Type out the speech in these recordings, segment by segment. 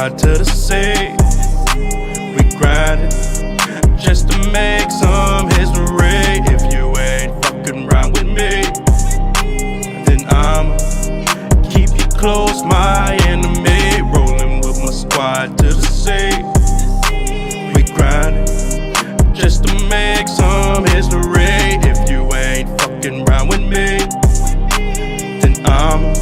squad to the sea. We grindin' just to make some history. If you ain't fucking round with me, then I'ma keep you close, my enemy. Rolling with my squad to the sea. We grindin' just to make some history. If you ain't fucking round with me, then I'ma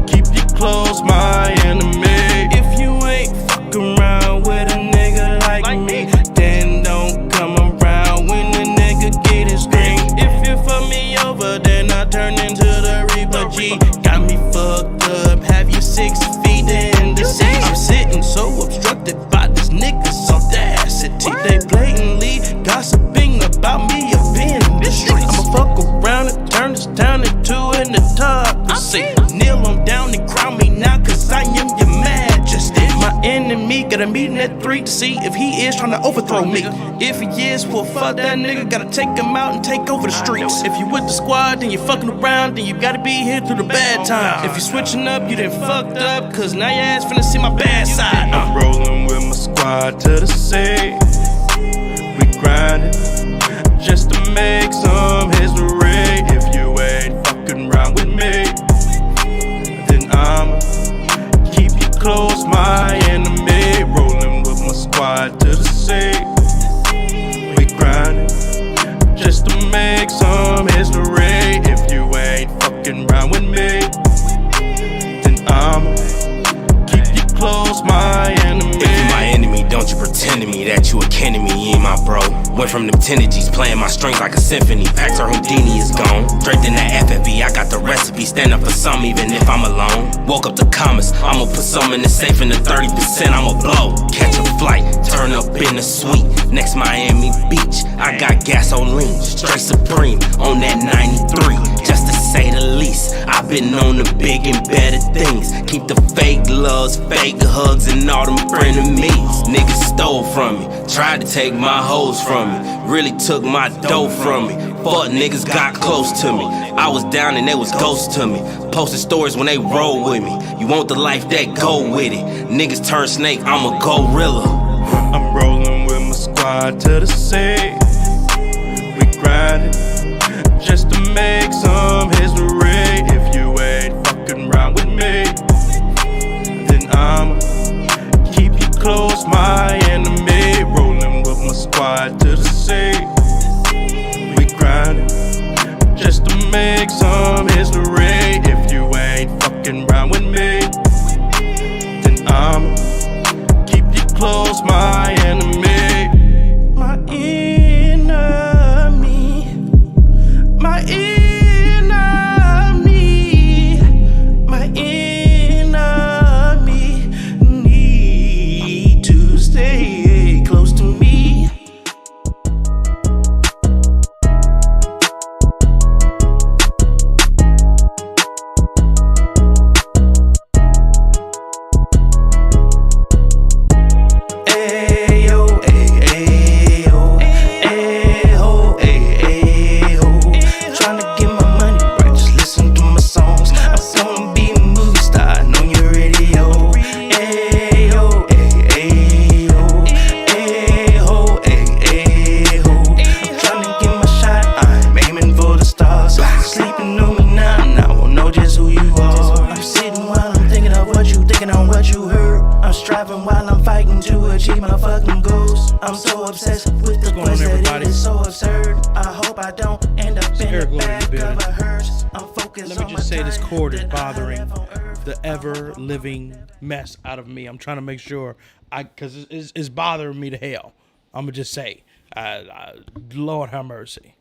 keep you close, my enemy. If you ain't fucking around with a nigga like me, then don't come around when the nigga get his green. If you fuck me over, then I turn into the Reaper G. Got me fucked up, have you 6 feet in the sea. I'm sitting so obstructed by this nigga's audacity. They blatantly gossiping about me up in the streets. I'ma fuck around and turn this town into an autocracy. Kneel on down and crown me now, cause I am your majesty. My enemy got a meeting at 3 to see if he is trying to overthrow me. If he is, well fuck that nigga, gotta take him out and take over the streets. If you with the squad, then you fucking around, then you gotta be here through the bad times. If you switching up, you done fucked up, cause now your ass finna see my bad side. I'm rolling with my squad to the sea. We grindin' just to make some history. If you ain't fucking round with me, then I'ma keep you close, my enemy. Rolling with my squad to the sea. We grindin' just to make some history. If you ain't fucking round with me, then I'ma keep you close, my enemy. If you my enemy, don't you pretend to me that you a kin to me, you ain't my bro. Went from them 10 G's playing my strings like a symphony. Paxer Houdini is gone. Draped in that FFB, I got the recipe. Stand up for some even if I'm alone. Woke up to commas, I'ma put some in the safe and the 30% I'ma blow. Catch a flight, turn up in the suite. Next Miami Beach, I got gasoline. Straight Supreme on that 93. Just to say the least, I've been on the big and better things. Keep the fake loves, fake hugs, and all them frenemies. Niggas stole from me, tried to take my hoes from me, really took my dough from me. Fuck niggas got close to me, I was down and they was ghosts to me. Posted stories when they roll with me. You want the life that go with it. Niggas turn snake, I'm a gorilla. I'm rolling with my squad to the sea. We grindin' just to make some history. If you ain't fucking round with me, then I'ma keep you close, my enemy. Rolling with my squad to the sea. We grindin' just to make some history. If you ain't fucking round with me, then I'ma keep you close, my enemy. My enemy, my enemy, my enemy need to stay close to me. Ayo, ayo, ayo, ayo. Tryna get my money right, just listen to my songs. I'm gonna be a movie star on your radio. Ayo, ayo, ayo, ayo. I'm tryna get my shot, I'm aiming for the stars. Sleeping on me now, I won't know just who you are. I'm sitting while I'm thinking of what you thinking on what you heard. I'm striving while I'm fighting to achieve my fucking goals. I'm so obsessed with the quest that it is so absurd. I hope I don't end up in the back of a hearse. I'm focused. Let me just say this chord is bothering the ever-living mess out of me. I'm trying to make sure, because it's bothering me to hell. I'm going to just say, Lord have mercy.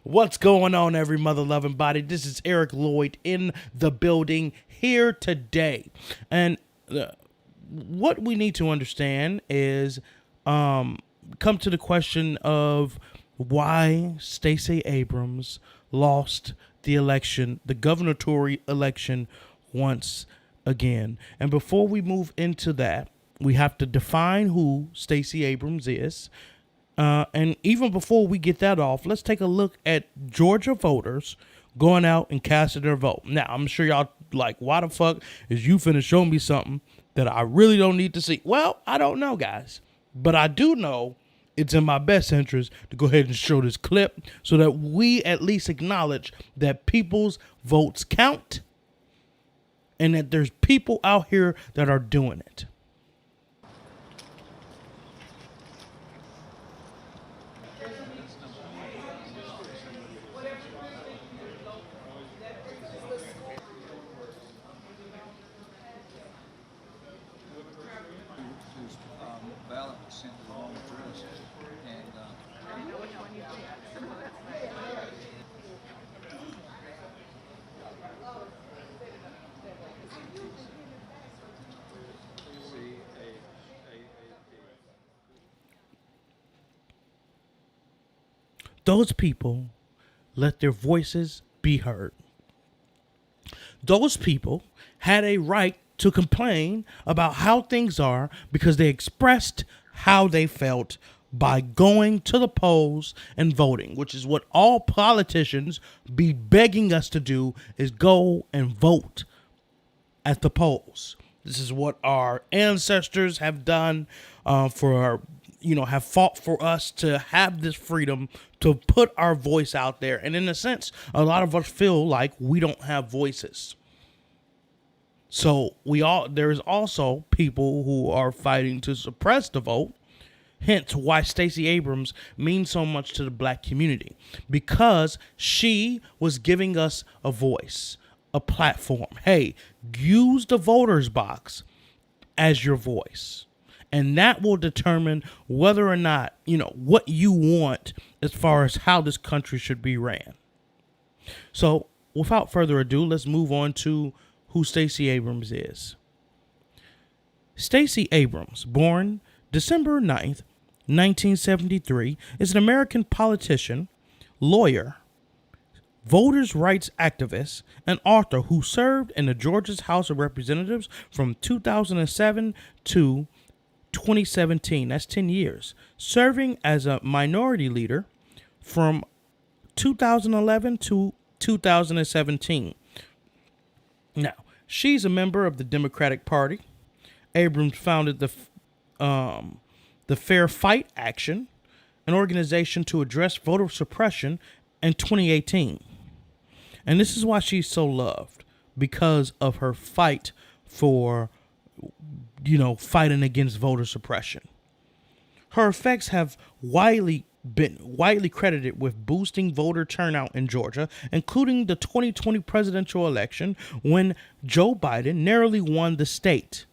What's going on, every mother-loving body? This is Eric Lloyd in the building here today. And what we need to understand is come to the question of why Stacey Abrams lost the election, the gubernatorial election, once again. And before we move into that, we have to define who Stacey Abrams is. And even before we get that off, let's take a look at Georgia voters going out and casting their vote. Now, I'm sure y'all like, why the fuck is you finna show me something that I really don't need to see? Well, I don't know, guys. But I do know it's in my best interest to go ahead and show this clip so that we at least acknowledge that people's votes count and that there's people out here that are doing it. Ballot was sent to the wrong address, and Those people let their voices be heard. Those people had a right to complain about how things are because they expressed how they felt by going to the polls and voting, which is what all politicians be begging us to do, is go and vote at the polls. This is what our ancestors have done have fought for us to have this freedom to put our voice out there. And in a sense, a lot of us feel like we don't have voices. So there's also people who are fighting to suppress the vote. Hence why Stacey Abrams means so much to the black community, because she was giving us a voice, a platform. Hey, use the voters box as your voice. And that will determine whether or not, what you want as far as how this country should be ran. So without further ado, let's move on to who Stacey Abrams is. Stacey Abrams, born December 9th, 1973, is an American politician, lawyer, voters' rights activist, and author who served in the Georgia's House of Representatives from 2007 to 2017. That's 10 years. Serving as a minority leader from 2011 to 2017. Now, she's a member of the Democratic Party. Abrams founded the Fair Fight Action, an organization to address voter suppression, in 2018. And this is why she's so loved, because of her fight for, fighting against voter suppression. Her effects have been widely credited with boosting voter turnout in Georgia, including the 2020 presidential election when Joe Biden narrowly won the state,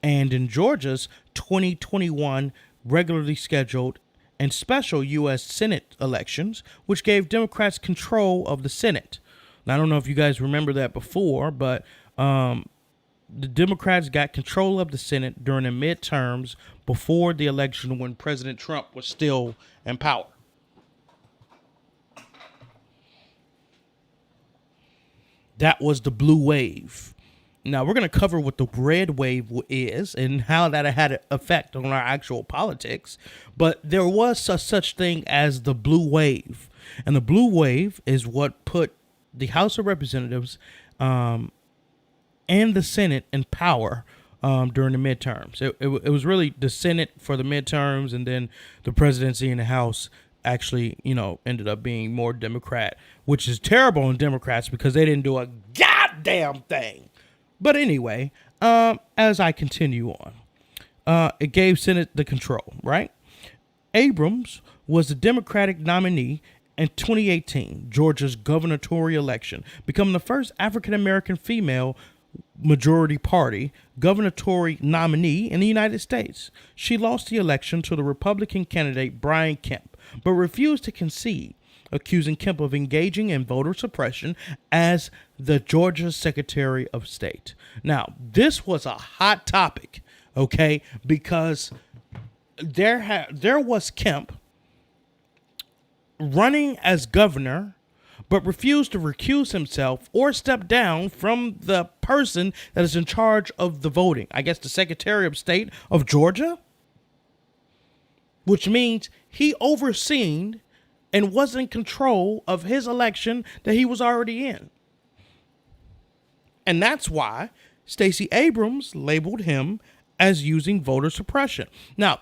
and in Georgia's 2021 regularly scheduled and special U.S. Senate elections, which gave Democrats control of the Senate. Now, I don't know if you guys remember that before, but the Democrats got control of the Senate during the midterms before the election when President Trump was still in power. That was the blue wave. Now, we're going to cover what the red wave is and how that had an effect on our actual politics. But there was a such thing as the blue wave. And the blue wave is what put the House of Representatives and the Senate in power during the midterms. It was really the Senate for the midterms, and then the presidency and the House actually, ended up being more Democrat, which is terrible on Democrats because they didn't do a goddamn thing. But anyway, as I continue on, it gave Senate the control, right? Abrams was the Democratic nominee in 2018, Georgia's gubernatorial election, becoming the first African-American female majority party gubernatorial nominee in the United States. She lost the election to the Republican candidate Brian Kemp, but refused to concede, accusing Kemp of engaging in voter suppression as the Georgia Secretary of State. Now, this was a hot topic, okay, because there was Kemp running as governor, but refused to recuse himself or step down from the person that is in charge of the voting. I guess the Secretary of State of Georgia, which means he overseen and was in control of his election that he was already in. And that's why Stacey Abrams labeled him as using voter suppression. Now,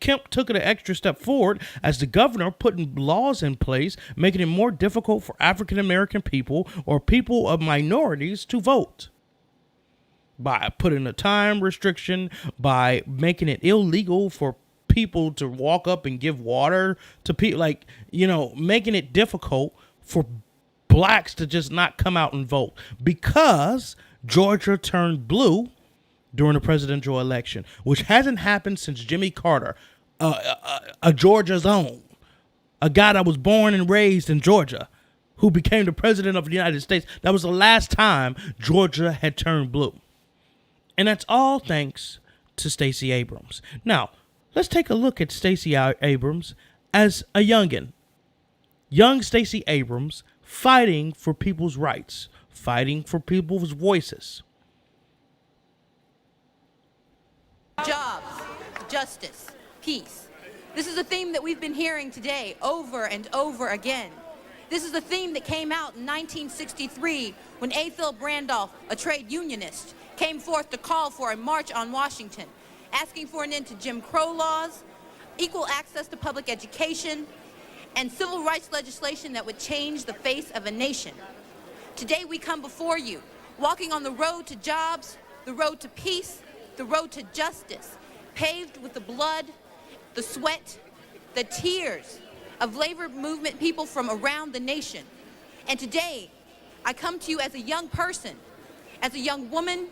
Kemp took it an extra step forward as the governor putting laws in place making it more difficult for African American people or people of minorities to vote. By putting a time restriction, by making it illegal for people to walk up and give water to people, like, making it difficult for blacks to just not come out and vote because Georgia turned blue during the presidential election, which hasn't happened since Jimmy Carter, a Georgia's own, a guy that was born and raised in Georgia, who became the president of the United States. That was the last time Georgia had turned blue. And that's all thanks to Stacey Abrams. Now, let's take a look at Stacey Abrams as a youngin'. Young Stacey Abrams fighting for people's rights, fighting for people's voices. Jobs, justice, peace. This is a theme that we've been hearing today over and over again. This is a theme that came out in 1963 when Athol Randolph, a trade unionist, came forth to call for a march on Washington, asking for an end to Jim Crow laws, equal access to public education, and civil rights legislation that would change the face of a nation. Today we come before you, walking on the road to jobs, the road to peace, the road to justice, paved with the blood, the sweat, the tears of labor movement people from around the nation. And today, I come to you as a young person, as a young woman,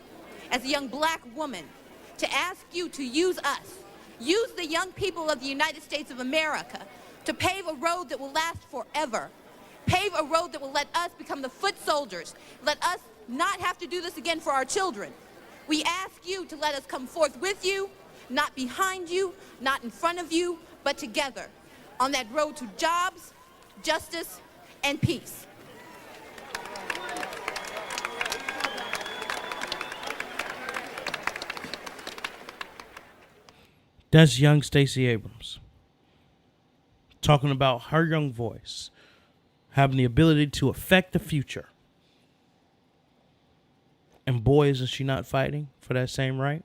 as a young black woman, to ask you to use us, use the young people of the United States of America to pave a road that will last forever, pave a road that will let us become the foot soldiers, let us not have to do this again for our children. We ask you to let us come forth with you, not behind you, not in front of you, but together on that road to jobs, justice, and peace. That's young Stacey Abrams talking about her young voice having the ability to affect the future. And boy, isn't she not fighting for that same right?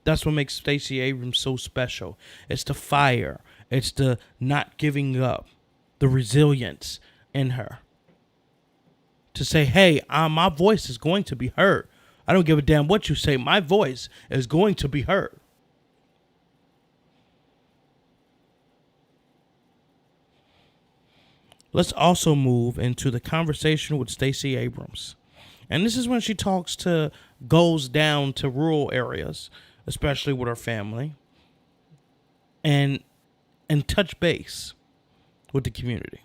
That's what makes Stacey Abrams so special. It's the fire. It's the not giving up. The resilience in her. To say, hey, my voice is going to be heard. I don't give a damn what you say. My voice is going to be heard. Let's also move into the conversation with Stacey Abrams. And this is when she goes down to rural areas, especially with her family, and touch base with the community.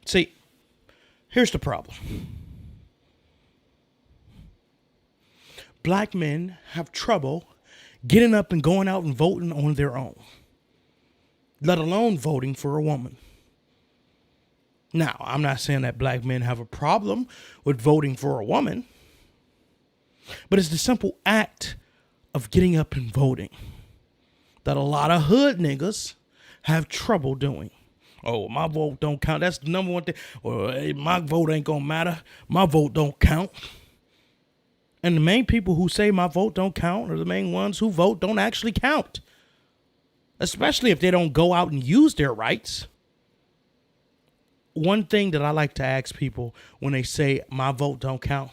See, here's the problem. Black men have trouble getting up and going out and voting on their own, let alone voting for a woman. Now, I'm not saying that black men have a problem with voting for a woman, but it's the simple act of getting up and voting that a lot of hood niggas have trouble doing. Oh, my vote don't count. That's the number one thing. Well, hey, my vote ain't gonna matter. My vote don't count. And the main people who say my vote don't count are the main ones who vote don't actually count. Especially if they don't go out and use their rights. One thing that I like to ask people when they say my vote don't count,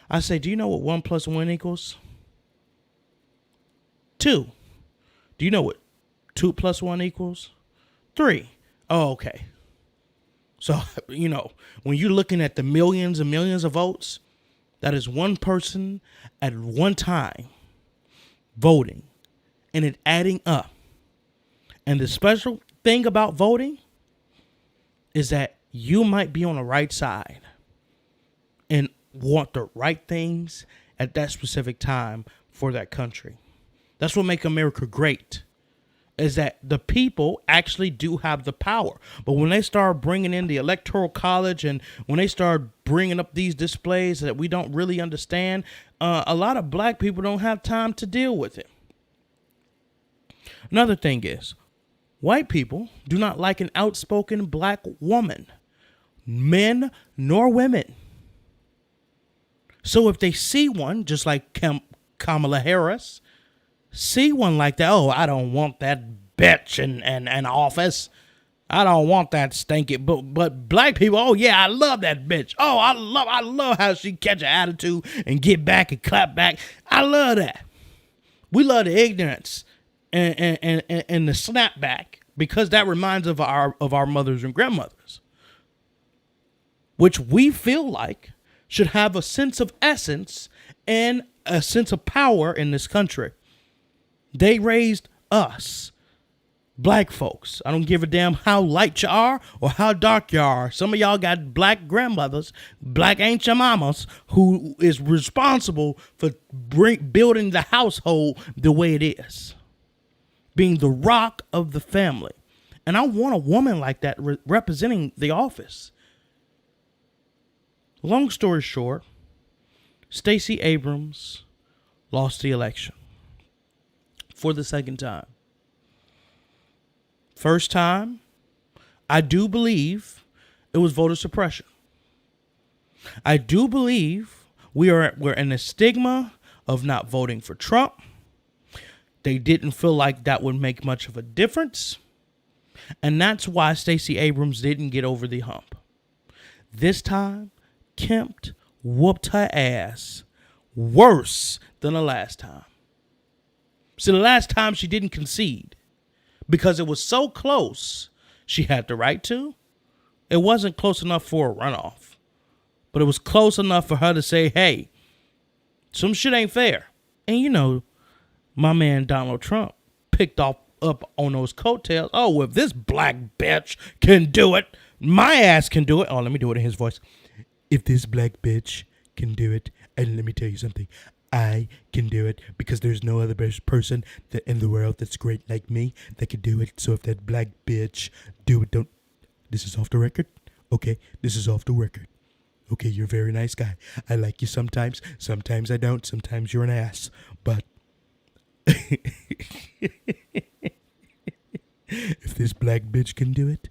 I say, do you know what 1 + 1 equals? 2. Do you know what 2 + 1 equals? 3. Oh, okay. So, you know, when you're looking at the millions and millions of votes, that is one person at one time voting and it adding up. And the special thing about voting is that you might be on the right side and want the right things at that specific time for that country. That's what makes America great, is that the people actually do have the power. But when they start bringing in the Electoral College and when they start bringing up these displays that we don't really understand, a lot of black people don't have time to deal with it. Another thing is, white people do not like an outspoken black woman, men nor women. So if they see one, just like Kamala Harris, see one like that, oh, I don't want that bitch in office. I don't want that stinky. But black people, oh yeah, I love that bitch. Oh, I love how she catch an attitude and get back and clap back. I love that. We love the ignorance and the snapback because that reminds of our mothers and grandmothers, which we feel like should have a sense of essence and a sense of power in this country. They raised us, black folks. I don't give a damn how light you are or how dark you are. Some of y'all got black grandmothers, black ancient mamas who is responsible for building the household the way it is, being the rock of the family. And I want a woman like that representing the office. Long story short, Stacey Abrams lost the election for the second time. First time, I do believe it was voter suppression. I do believe we're in a stigma of not voting for Trump. They didn't feel like that would make much of a difference. And that's why Stacey Abrams didn't get over the hump. This time, Kemp whooped her ass worse than the last time. See, the last time she didn't concede because it was so close she had the right to. It wasn't close enough for a runoff, but it was close enough for her to say, hey, some shit ain't fair. And you know, my man Donald Trump picked up on those coattails. Oh, if this black bitch can do it, my ass can do it. Oh, let me do it in his voice. If this black bitch can do it, and let me tell you something, I can do it because there's no other person in the world that's great like me that can do it. So if that black bitch do it, don't. This is off the record? Okay, this is off the record. Okay, you're a very nice guy. I like you sometimes. Sometimes I don't. Sometimes you're an ass. But if this black bitch can do it,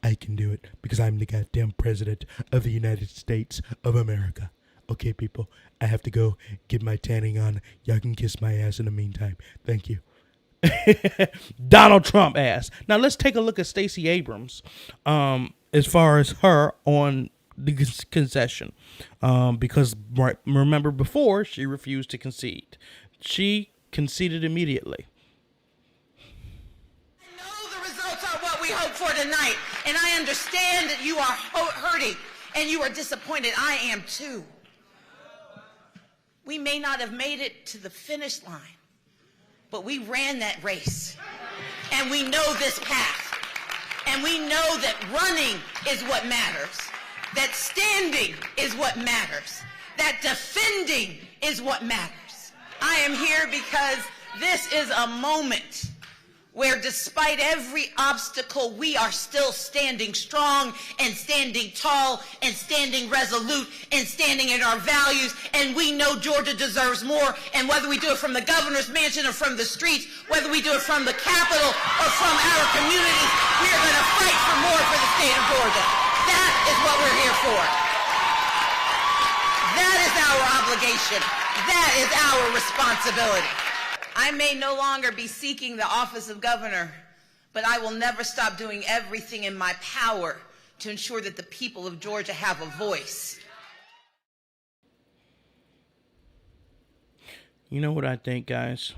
I can do it because I'm the goddamn president of the United States of America. Okay, people, I have to go get my tanning on. Y'all can kiss my ass in the meantime. Thank you. Donald Trump ass. Now let's take a look at Stacey Abrams as far as her on the concession. Because remember before, she refused to concede. She conceded immediately. We hope for tonight, and I understand that you are hurting and you are disappointed. I am too. We may not have made it to the finish line, but we ran that race, and we know this path, and we know that running is what matters, that standing is what matters, that defending is what matters. I am here because this is a moment where despite every obstacle, we are still standing strong and standing tall and standing resolute and standing in our values. And we know Georgia deserves more. And whether we do it from the governor's mansion or from the streets, whether we do it from the Capitol or from our communities, we are going to fight for more for the state of Georgia. That is what we're here for. That is our obligation. That is our responsibility. I may no longer be seeking the office of governor, but I will never stop doing everything in my power to ensure that the people of Georgia have a voice. You know what I think, guys?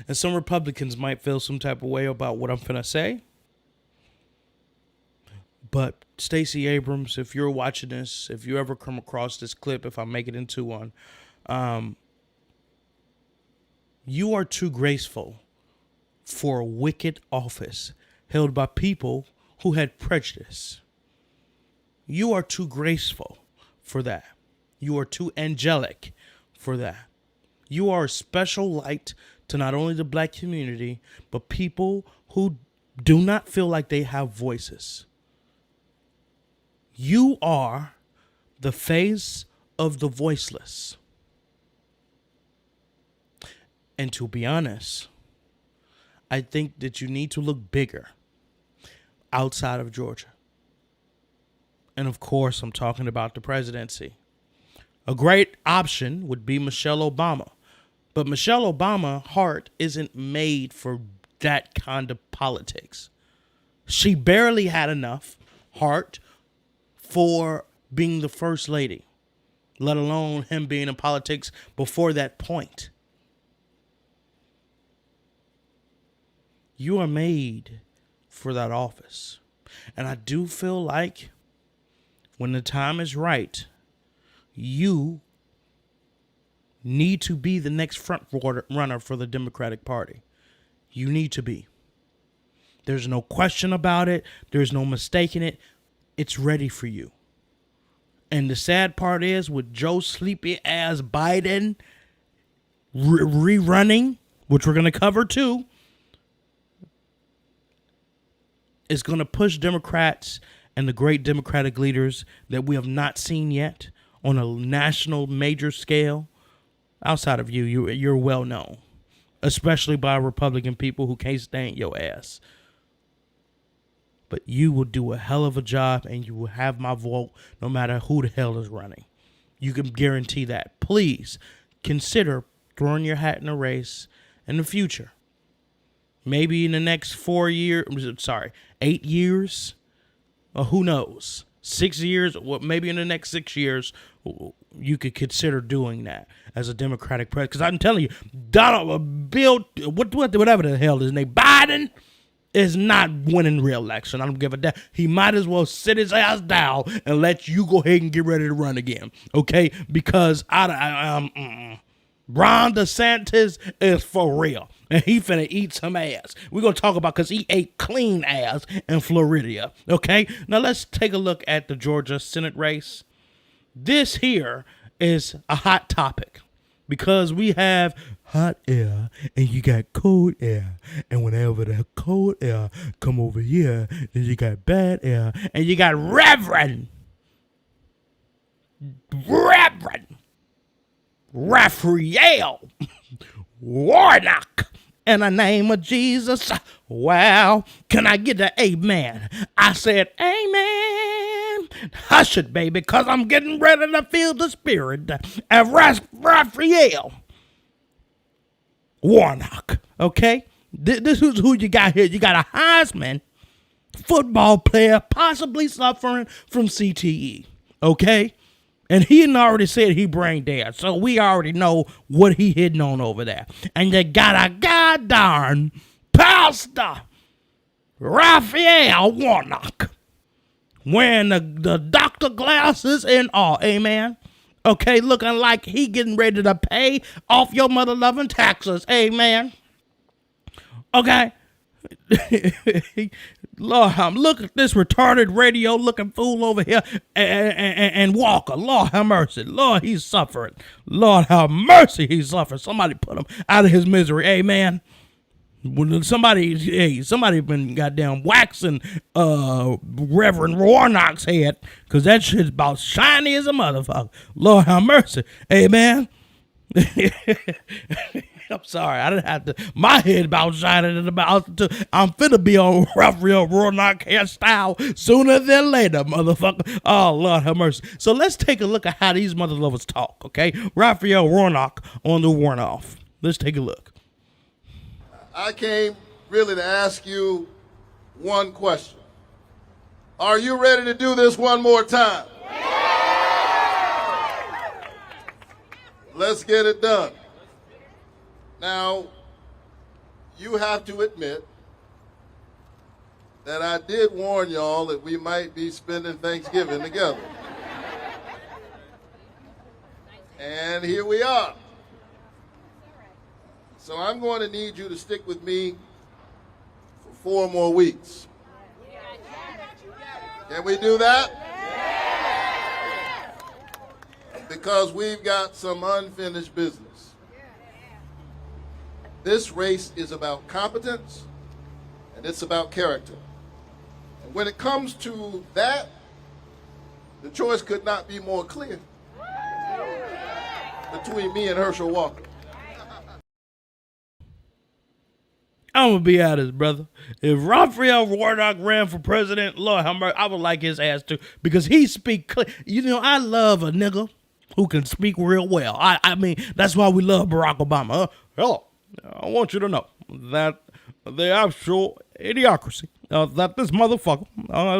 And some Republicans might feel some type of way about what I'm finna say. But Stacey Abrams, if you're watching this, if you ever come across this clip, if I make it into one, you are too graceful for a wicked office held by people who had prejudice. You are too graceful for that. You are too angelic for that. You are a special light to not only the black community, but people who do not feel like they have voices. You are the face of the voiceless. And to be honest, I think that you need to look bigger outside of Georgia. And of course, I'm talking about the presidency. A great option would be Michelle Obama. But Michelle Obama's heart isn't made for that kind of politics. She barely had enough heart for being the first lady, let alone him being in politics before that point. You are made for that office. And I do feel like when the time is right, you need to be the next front runner for the Democratic Party. You need to be. There's no question about it. There's no mistaking it. It's ready for you. And the sad part is, with Joe sleepy ass Biden rerunning, which we're going to cover too, it's going to push Democrats and the great Democratic leaders that we have not seen yet on a national major scale. Outside of you're well known, especially by Republican people who can't stand your ass. But you will do a hell of a job, and you will have my vote no matter who the hell is running. You can guarantee that. Please consider throwing your hat in a race in the future. Maybe in the next 8 years, or who knows, 6 years, or maybe in the next 6 years, you could consider doing that as a Democratic president. Because I'm telling you, whatever the hell his name, Biden is not winning re-election. I don't give a damn. He might as well sit his ass down and let you go ahead and get ready to run again, okay? Because Ron DeSantis is for real, and he finna eat some ass. We're gonna talk about, because he ate clean ass in Florida, okay? Now let's take a look at the Georgia Senate race. This here is a hot topic because we have hot air and you got cold air. And whenever the cold air come over here, then you got bad air. And you got Reverend Raphael Warnock. In the name of Jesus, wow, can I get an amen? I said amen. Hush it, baby, because I'm getting ready to feel the spirit of Raphael Warnock, okay? This is who you got here. You got a Heisman football player possibly suffering from CTE, okay? And he had already said he brain dead, so we already know what he hitting on over there. And you got a goddamn pastor, Raphael Warnock, wearing the doctor glasses and all, amen? Okay, looking like he getting ready to pay off your mother-loving taxes, amen? Okay? Lord, look at this retarded radio-looking fool over here and Walker. Lord have mercy. Lord, he's suffering. Lord have mercy, he's suffering. Somebody put him out of his misery. Amen. Somebody been goddamn waxing Reverend Warnock's head, because that shit's about shiny as a motherfucker. Lord have mercy. Amen. I'm sorry. I didn't have to. My head about shining in the mouth. I'm finna be on Raphael Warnock hairstyle sooner than later, motherfucker. Oh, Lord have mercy. So let's take a look at how these mother lovers talk, okay? Raphael Warnock on the Warnoff. Let's take a look. I came really to ask you one question. Are you ready to do this one more time? Let's get it done. Now, you have to admit that I did warn y'all that we might be spending Thanksgiving together. And here we are. So I'm going to need you to stick with me for 4 more weeks. Can we do that? Because we've got some unfinished business. This race is about competence and it's about character. And when it comes to that, the choice could not be more clear between me and Herschel Walker. I'm gonna be honest, brother. If Raphael Warnock ran for president, Lord have mercy, I would like his ass too, because he speak clear. You know, I love a nigga who can speak real well. I mean, that's why we love Barack Obama. Hello, I want you to know that the actual idiocracy that this motherfucker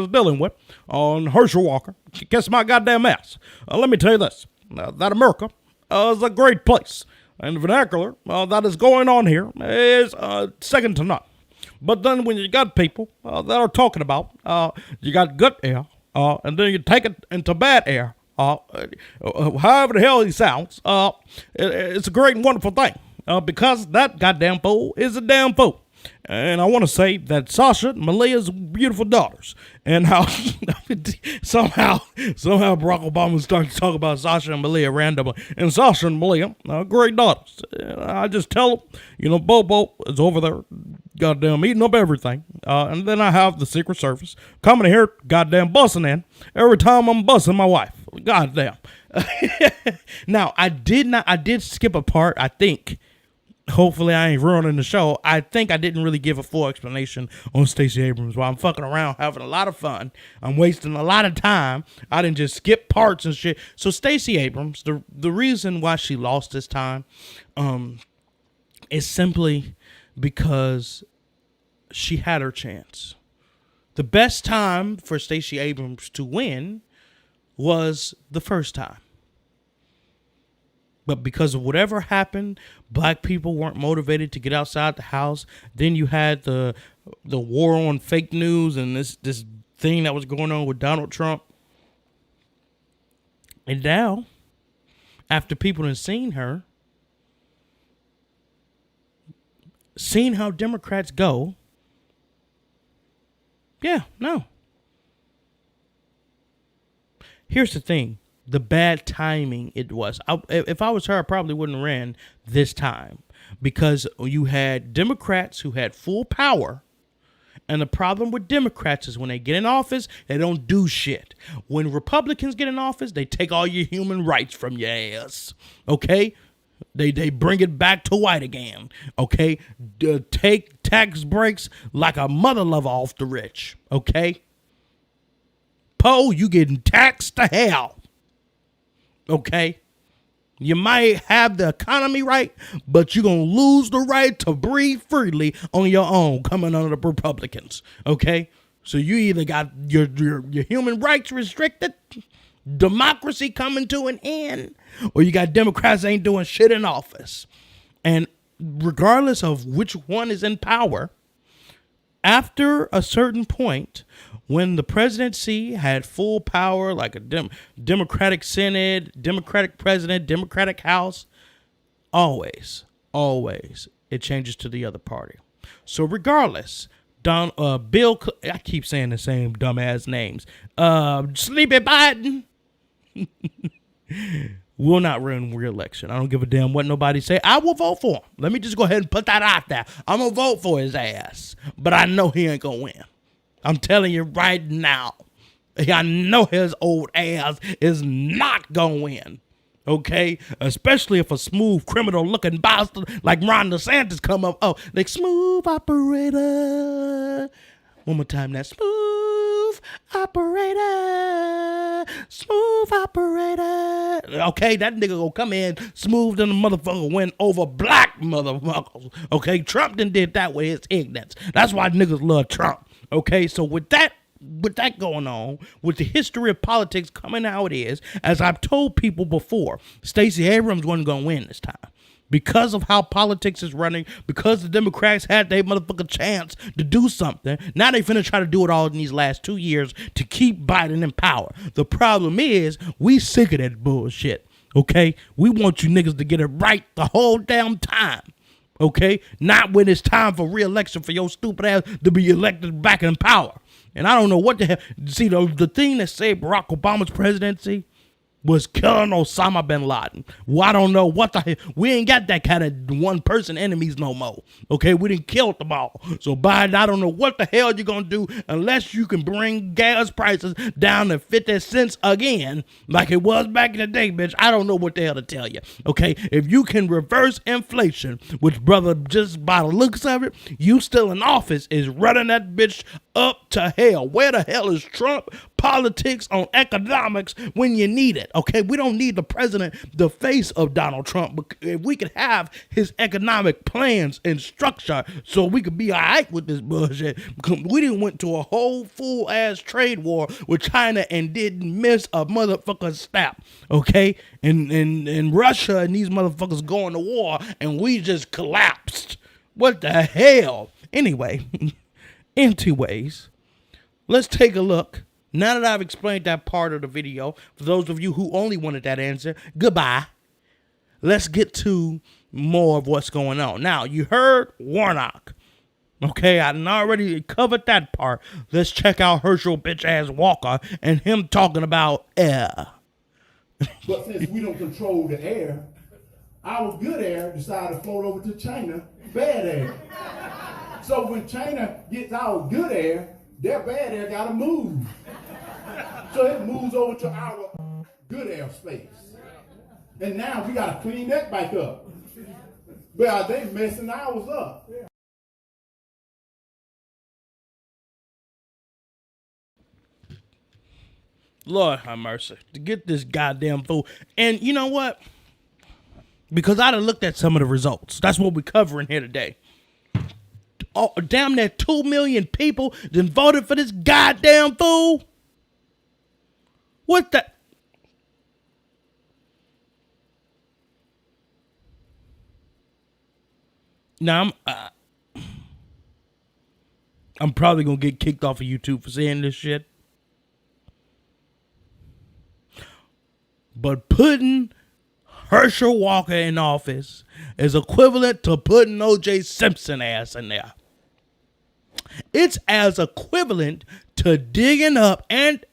is dealing with on Herschel Walker, kiss my goddamn ass. Let me tell you this, that America is a great place. And the vernacular that is going on here is second to none. But then when you got people that are talking about, you got good air, and then you take it into bad air, however the hell he sounds, it's a great and wonderful thing. Because that goddamn fool is a damn fool. And I want to say that Sasha and Malia's beautiful daughters, and how somehow Barack Obama started to talk about Sasha and Malia randomly. And Sasha and Malia are great daughters. I just tell them, you know, Bobo is over there, goddamn eating up everything. And then I have the Secret Service coming here, goddamn busting in every time I'm busting my wife. Goddamn. Now I did skip a part, I think. Hopefully I ain't ruining the show. I think I didn't really give a full explanation on Stacey Abrams. While I'm fucking around having a lot of fun, I'm wasting a lot of time. I didn't just skip parts and shit. So Stacey Abrams, the reason why she lost this time is simply because she had her chance. The best time for Stacey Abrams to win was the first time. But because of whatever happened, black people weren't motivated to get outside the house. Then you had the war on fake news and this thing that was going on with Donald Trump. And now, after people have seen her, seen how Democrats go, here's the thing. The bad timing it was. If I was her, I probably wouldn't have ran this time, because you had Democrats who had full power. And the problem with Democrats is when they get in office, they don't do shit. When Republicans get in office, they take all your human rights from your ass. Okay? They bring it back to white again. Okay? Take tax breaks like a mother lover off the rich. Okay? Poe, you getting taxed to hell. Okay, you might have the economy right, but you're going to lose the right to breathe freely on your own coming under the Republicans. Okay, so you either got your human rights restricted, democracy coming to an end, or you got Democrats ain't doing shit in office. And regardless of which one is in power, after a certain point, when the presidency had full power, like a Democratic Senate, Democratic president, Democratic House, always, it changes to the other party. So regardless, Bill, I keep saying the same dumbass names. Sleepy Biden will not run re-election. I don't give a damn what nobody say. I will vote for him. Let me just go ahead and put that out there. I'm going to vote for his ass, but I know he ain't going to win. I'm telling you right now, I know his old ass is not going to win. Okay, especially if a smooth criminal looking bastard like Ron DeSantis come up. Oh, like smooth operator. One more time, that smooth operator. Smooth operator. Okay, that nigga gonna come in smooth than the motherfucker went over black motherfuckers. Okay, Trump done did that with his ignorance. That's why niggas love Trump. Okay, so with that going on, with the history of politics coming how it is, as I've told people before, Stacey Abrams wasn't going to win this time. Because of how politics is running, because the Democrats had their motherfucking chance to do something, now they finna try to do it all in these last 2 years to keep Biden in power. The problem is, we sick of that bullshit, okay? We want you niggas to get it right the whole damn time. Okay? Not when it's time for re-election for your stupid ass to be elected back in power. And I don't know what the hell. See, the thing that saved Barack Obama's presidency was killing Osama bin Laden. Well, I don't know what the hell. We ain't got that kind of one-person enemies no more. Okay, we didn't kill them all. So Biden, I don't know what the hell you're going to do unless you can bring gas prices down to 50 cents again, like it was back in the day, bitch. I don't know what the hell to tell you. Okay, if you can reverse inflation, which, brother, just by the looks of it, you still in office is running that bitch up to hell. Where the hell is Trump politics on economics when you need it? Okay, we don't need the president, the face of Donald Trump, but if we could have his economic plans and structure so we could be all right with this bullshit. We didn't went to a whole full ass trade war with China and didn't miss a motherfucking step. Okay, and Russia and these motherfuckers going to war and we just collapsed. What the hell? Anyway, anyways, let's take a look. Now that I've explained that part of the video, for those of you who only wanted that answer, goodbye. Let's get to more of what's going on. Now, you heard Warnock. Okay, I already covered that part. Let's check out Herschel bitch-ass Walker and him talking about air. But since we don't control the air, our good air decided to float over to China, bad air. So when China gets our good air, their bad air gotta move. So it moves over to our good air space. And now we gotta clean that back up. Well, they messing ours up. Lord have mercy. To get this goddamn fool. And you know what? Because I done looked at some of the results. That's what we're covering here today. Oh, damn near 2 million people then voted for this goddamn fool. What the? Now I'm probably gonna get kicked off of YouTube for saying this shit. But putting Herschel Walker in office is equivalent to putting O.J. Simpson ass in there. It's as equivalent to digging up Aaron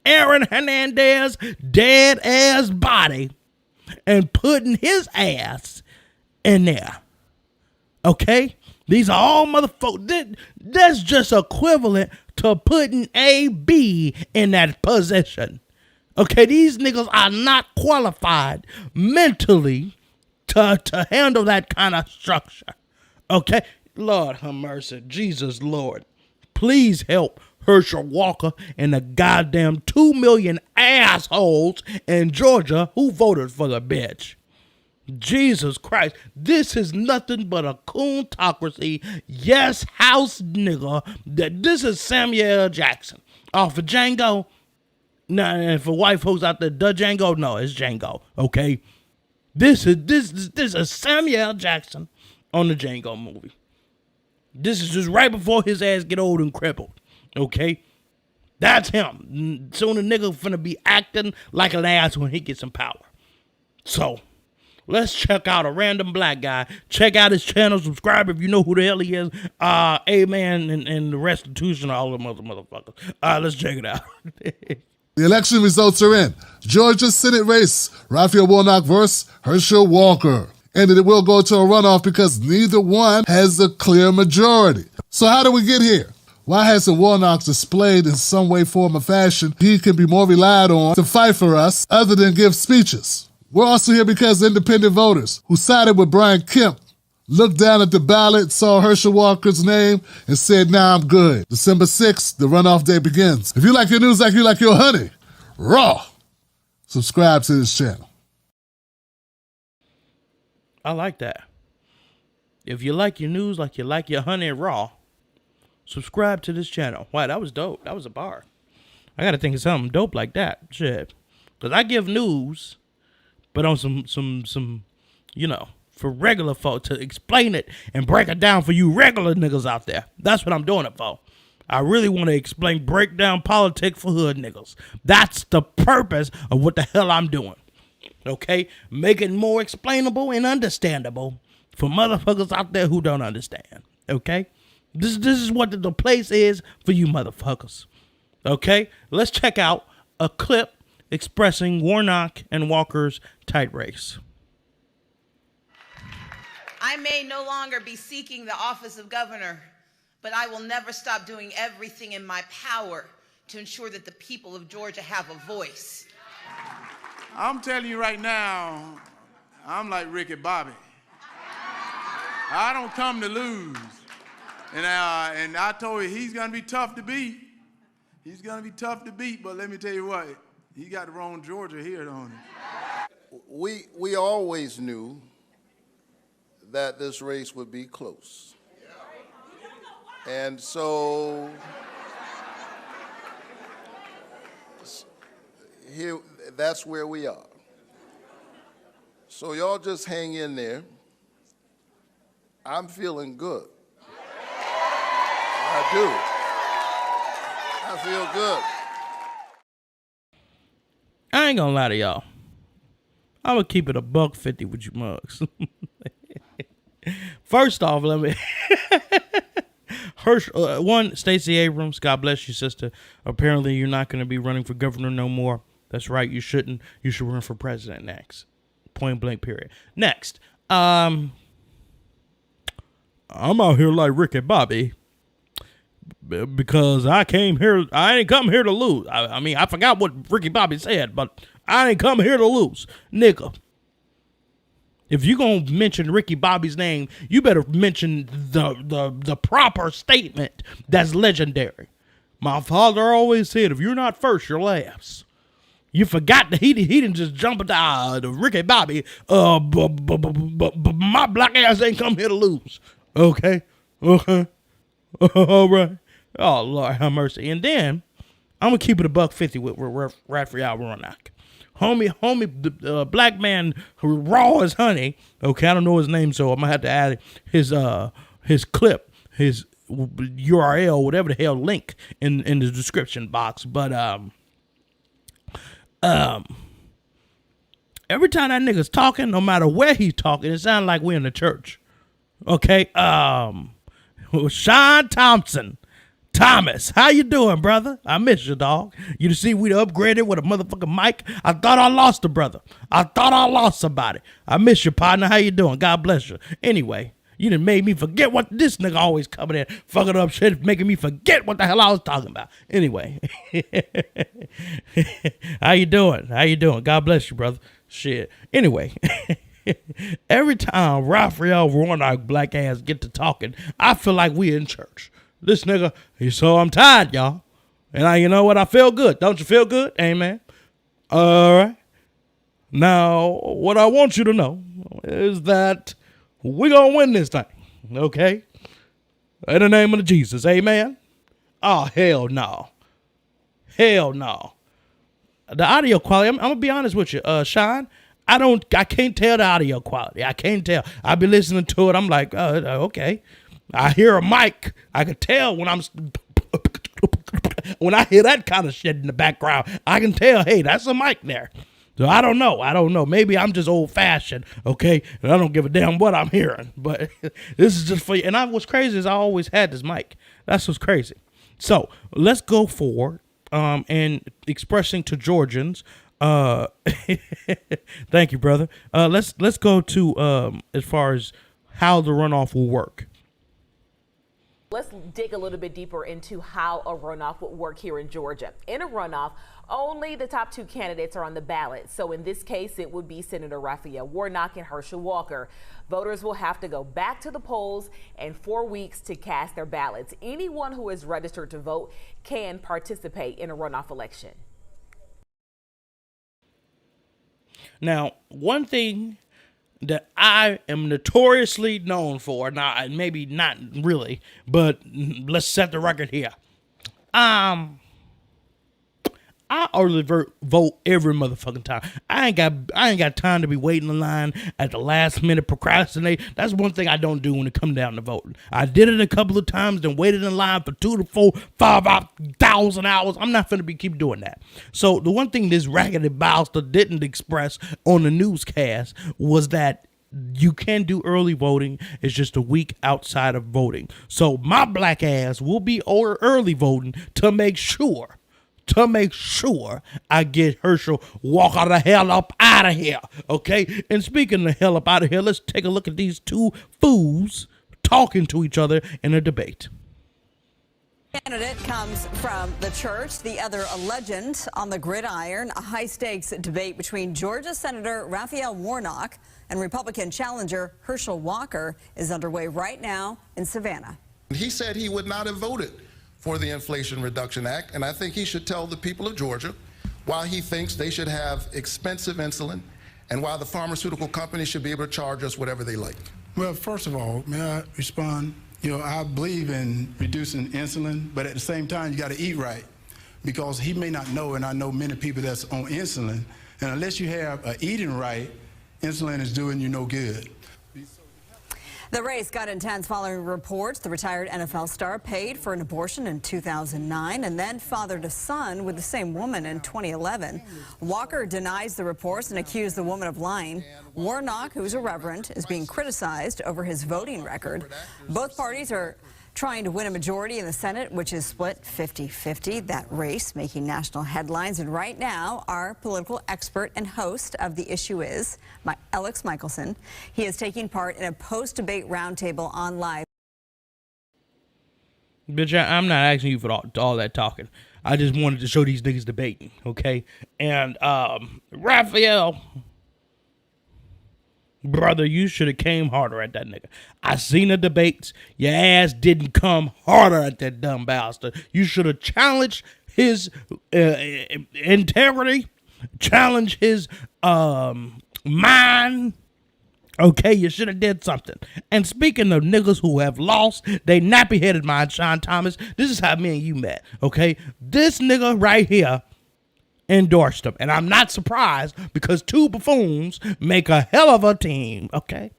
Hernandez's dead ass body and putting his ass in there. Okay? These are all motherfuckers. That's just equivalent to putting AB in that position. Okay, these niggas are not qualified mentally to handle that kind of structure. Okay? Lord have mercy. Jesus, Lord. Please help Herschel Walker and the goddamn 2 million assholes in Georgia who voted for the bitch. Jesus Christ. This is nothing but a coontocracy. Yes, house nigga. This is Samuel Jackson. Off of Django. Nah, and for white folks out there, the Django, no, it's Django. Okay, this is Samuel Jackson on the Django movie. This is just right before his ass get old and crippled. Okay, that's him. Soon a nigga finna be acting like an ass when he gets in power. So let's check out a random black guy. Check out his channel. Subscribe if you know who the hell he is. Amen and the restitution, all the motherfuckers. Let's check it out. The election results are in. Georgia Senate race, Raphael Warnock versus Herschel Walker. And it will go to a runoff because neither one has a clear majority. So how do we get here? Why hasn't Warnock displayed in some way, form, or fashion he can be more relied on to fight for us other than give speeches? We're also here because independent voters who sided with Brian Kemp looked down at the ballot, saw Herschel Walker's name, and said, nah, I'm good. December 6th, the runoff day begins. If you like your news like you like your honey, raw, subscribe to this channel. I like that. If you like your news like you like your honey raw, subscribe to this channel. Wow, that was dope. That was a bar. I got to think of something dope like that. Shit. Because I give news, but on some, you know, for regular folk to explain it and break it down for you regular niggas out there. That's what I'm doing it for. I really want to break down politics for hood niggas. That's the purpose of what the hell I'm doing. Okay? Make it more explainable and understandable for motherfuckers out there who don't understand. Okay? This is what the place is for you motherfuckers. Okay? Let's check out a clip expressing Warnock and Walker's tight race. I may no longer be seeking the office of governor, but I will never stop doing everything in my power to ensure that the people of Georgia have a voice. I'm telling you right now, I'm like Ricky Bobby. I don't come to lose. And I told you, he's going to be tough to beat. He's going to be tough to beat, but let me tell you what, he got the wrong Georgia here, don't he? We always knew that this race would be close. And so here, that's where we are. So y'all just hang in there. I'm feeling good. I do. I feel good. I ain't gonna lie to y'all. I'm gonna keep it $1.50 with you mugs. First off, let me Herschel, one, Stacey Abrams, God bless you, sister. Apparently you're not gonna be running for governor no more. That's right, you shouldn't. You should run for president next. Point blank period. Next. I'm out here like Ricky Bobby because I ain't come here to lose. I mean, I forgot what Ricky Bobby said, but I ain't come here to lose. Nigga, if you gonna mention Ricky Bobby's name, you better mention the proper statement that's legendary. My father always said, if you're not first, you're last. You forgot that he didn't just jump into the Ricky Bobby, but my black ass ain't come here to lose. Okay. All right. Oh, Lord have mercy. And then I'm going to keep it $1.50 with Raphael Warnock. Homie, the black man who raw as honey. Okay, I don't know his name, so I'm going to have to add his clip, his URL, whatever the hell, link in the description box. But every time that nigga's talking, no matter where he's talking, it sounds like we're in the church. Okay, Sean Thomas, how you doing, brother? I miss you, dog. You see, we upgraded with a motherfucking mic. I thought I lost a brother. I thought I lost somebody. I miss you, partner. How you doing? God bless you. Anyway, you done made me forget what this nigga always coming in, fucking up shit, making me forget what the hell I was talking about. Anyway, how you doing? How you doing? God bless you, brother. Shit. Anyway. Every time Raphael Warnock black ass get to talking, I feel like we in church. This nigga, so I'm tired, y'all. And you know what? I feel good. Don't you feel good? Amen. All right. Now, what I want you to know is that we're going to win this thing. Okay? In the name of Jesus. Amen. Oh, hell no. Hell no. The audio quality, I'm going to be honest with you, Sean. I can't tell the audio quality. I can't tell. I be listening to it. I'm like, okay. I hear a mic. I can tell when when I hear that kind of shit in the background, I can tell, hey, that's a mic there. So I don't know. Maybe I'm just old fashioned. Okay. And I don't give a damn what I'm hearing, but this is just for you. And what's crazy is I always had this mic. That's what's crazy. So let's go forward, and expressing to Georgians, thank you, brother. Let's go to as far as how the runoff will work. Let's dig a little bit deeper into how a runoff would work here in Georgia. In a runoff, only the top 2 candidates are on the ballot. So in this case, it would be Senator Raphael Warnock and Herschel Walker. Voters will have to go back to the polls in 4 weeks to cast their ballots. Anyone who is registered to vote can participate in a runoff election. Now, one thing that I am notoriously known for, now maybe not really, but let's set the record here. I early vote every motherfucking time. I ain't got time to be waiting in line at the last minute, procrastinate. That's one thing I don't do when it comes down to voting. I did it a couple of times, then waited in line for 2 to 4, 5,000 hours. I'm not finna keep doing that. So the one thing this raggedy bastard didn't express on the newscast was that you can do early voting. It's just a week outside of voting. So my black ass will be early voting to make sure I get Herschel Walker the hell up out of here, okay? And speaking of hell up out of here, let's take a look at these two fools talking to each other in a debate. Candidate comes from the church, the other a legend on the gridiron. A high-stakes debate between Georgia Senator Raphael Warnock and Republican challenger Herschel Walker is underway right now in Savannah. He said he would not have voted for the Inflation Reduction Act, and I think he should tell the people of Georgia why he thinks they should have expensive insulin and why the pharmaceutical companies should be able to charge us whatever they like. Well, first of all, may I respond? I believe in reducing insulin, but at the same time, you got to eat right, because he may not know, and I know many people that's on insulin, and unless you have eating right, insulin is doing you no good. The race got intense following reports the retired NFL star paid for an abortion in 2009 and then fathered a son with the same woman in 2011. Walker denies the reports and accused the woman of lying. Warnock, who's a reverend, is being criticized over his voting record. Both parties are trying to win a majority in the Senate, which is split 50-50. That race making national headlines. And right now, our political expert and host of The Issue Is, Alex Michelson. He is taking part in a post-debate roundtable on live. Bitch, I'm not asking you for all that talking. I just wanted to show these niggas debating, okay? And Raphael, brother, you should have came harder at that nigga. I seen the debates. Your ass didn't come harder at that dumb bastard. You should have challenged his integrity, challenged his mind. Okay, you should have did something. And speaking of niggas who have lost, they nappy-headed mind, Sean Thomas. This is how me and you met, okay? This nigga right here endorsed him, and I'm not surprised because two buffoons make a hell of a team, okay?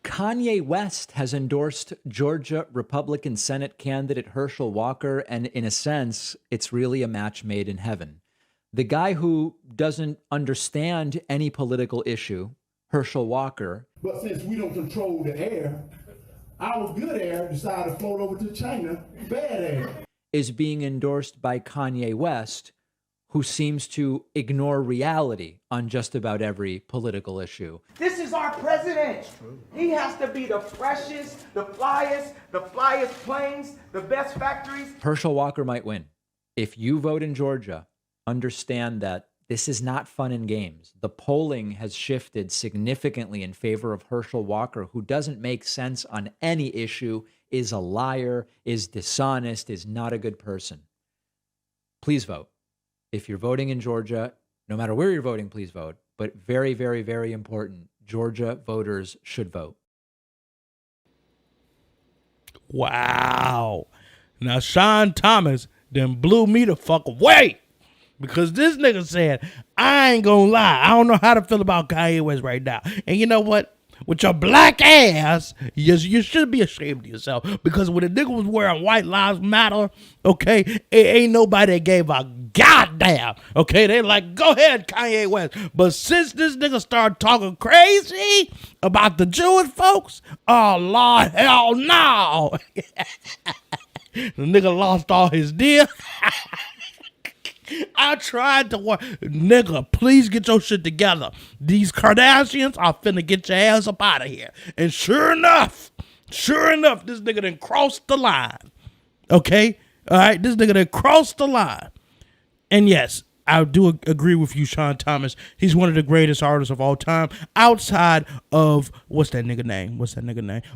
Kanye West has endorsed Georgia Republican Senate candidate Herschel Walker, and in a sense, it's really a match made in heaven. The guy who doesn't understand any political issue, Herschel Walker. But since we don't control the air, our good air decided to float over to China, bad air. Is being endorsed by Kanye West, who seems to ignore reality on just about every political issue. This is our president. He has to be the freshest, the flyest planes, the best factories. Herschel Walker might win. If you vote in Georgia, understand that this is not fun and games. The polling has shifted significantly in favor of Herschel Walker, who doesn't make sense on any issue, is a liar, is dishonest, is not a good person. Please vote. If you're voting in Georgia, no matter where you're voting, please vote. But very, very, very important, Georgia voters should vote. Wow. Now, Sean Thomas then blew me the fuck away. Because this nigga said, I ain't gonna lie, I don't know how to feel about Kanye West right now. And you know what? With your black ass, you should be ashamed of yourself. Because when the nigga was wearing White Lives Matter, okay, it ain't nobody that gave a goddamn. Okay, they like, go ahead, Kanye West. But since this nigga started talking crazy about the Jewish folks, oh, Lord, hell no. The nigga lost all his deal. I tried to work. Nigga, please get your shit together. These Kardashians are finna get your ass up out of here. And sure enough, Sure enough, this nigga done crossed the line. Okay? All right? This nigga done crossed the line. And yes, I do agree with you, Sean Thomas. He's one of the greatest artists of all time outside of, what's that nigga name?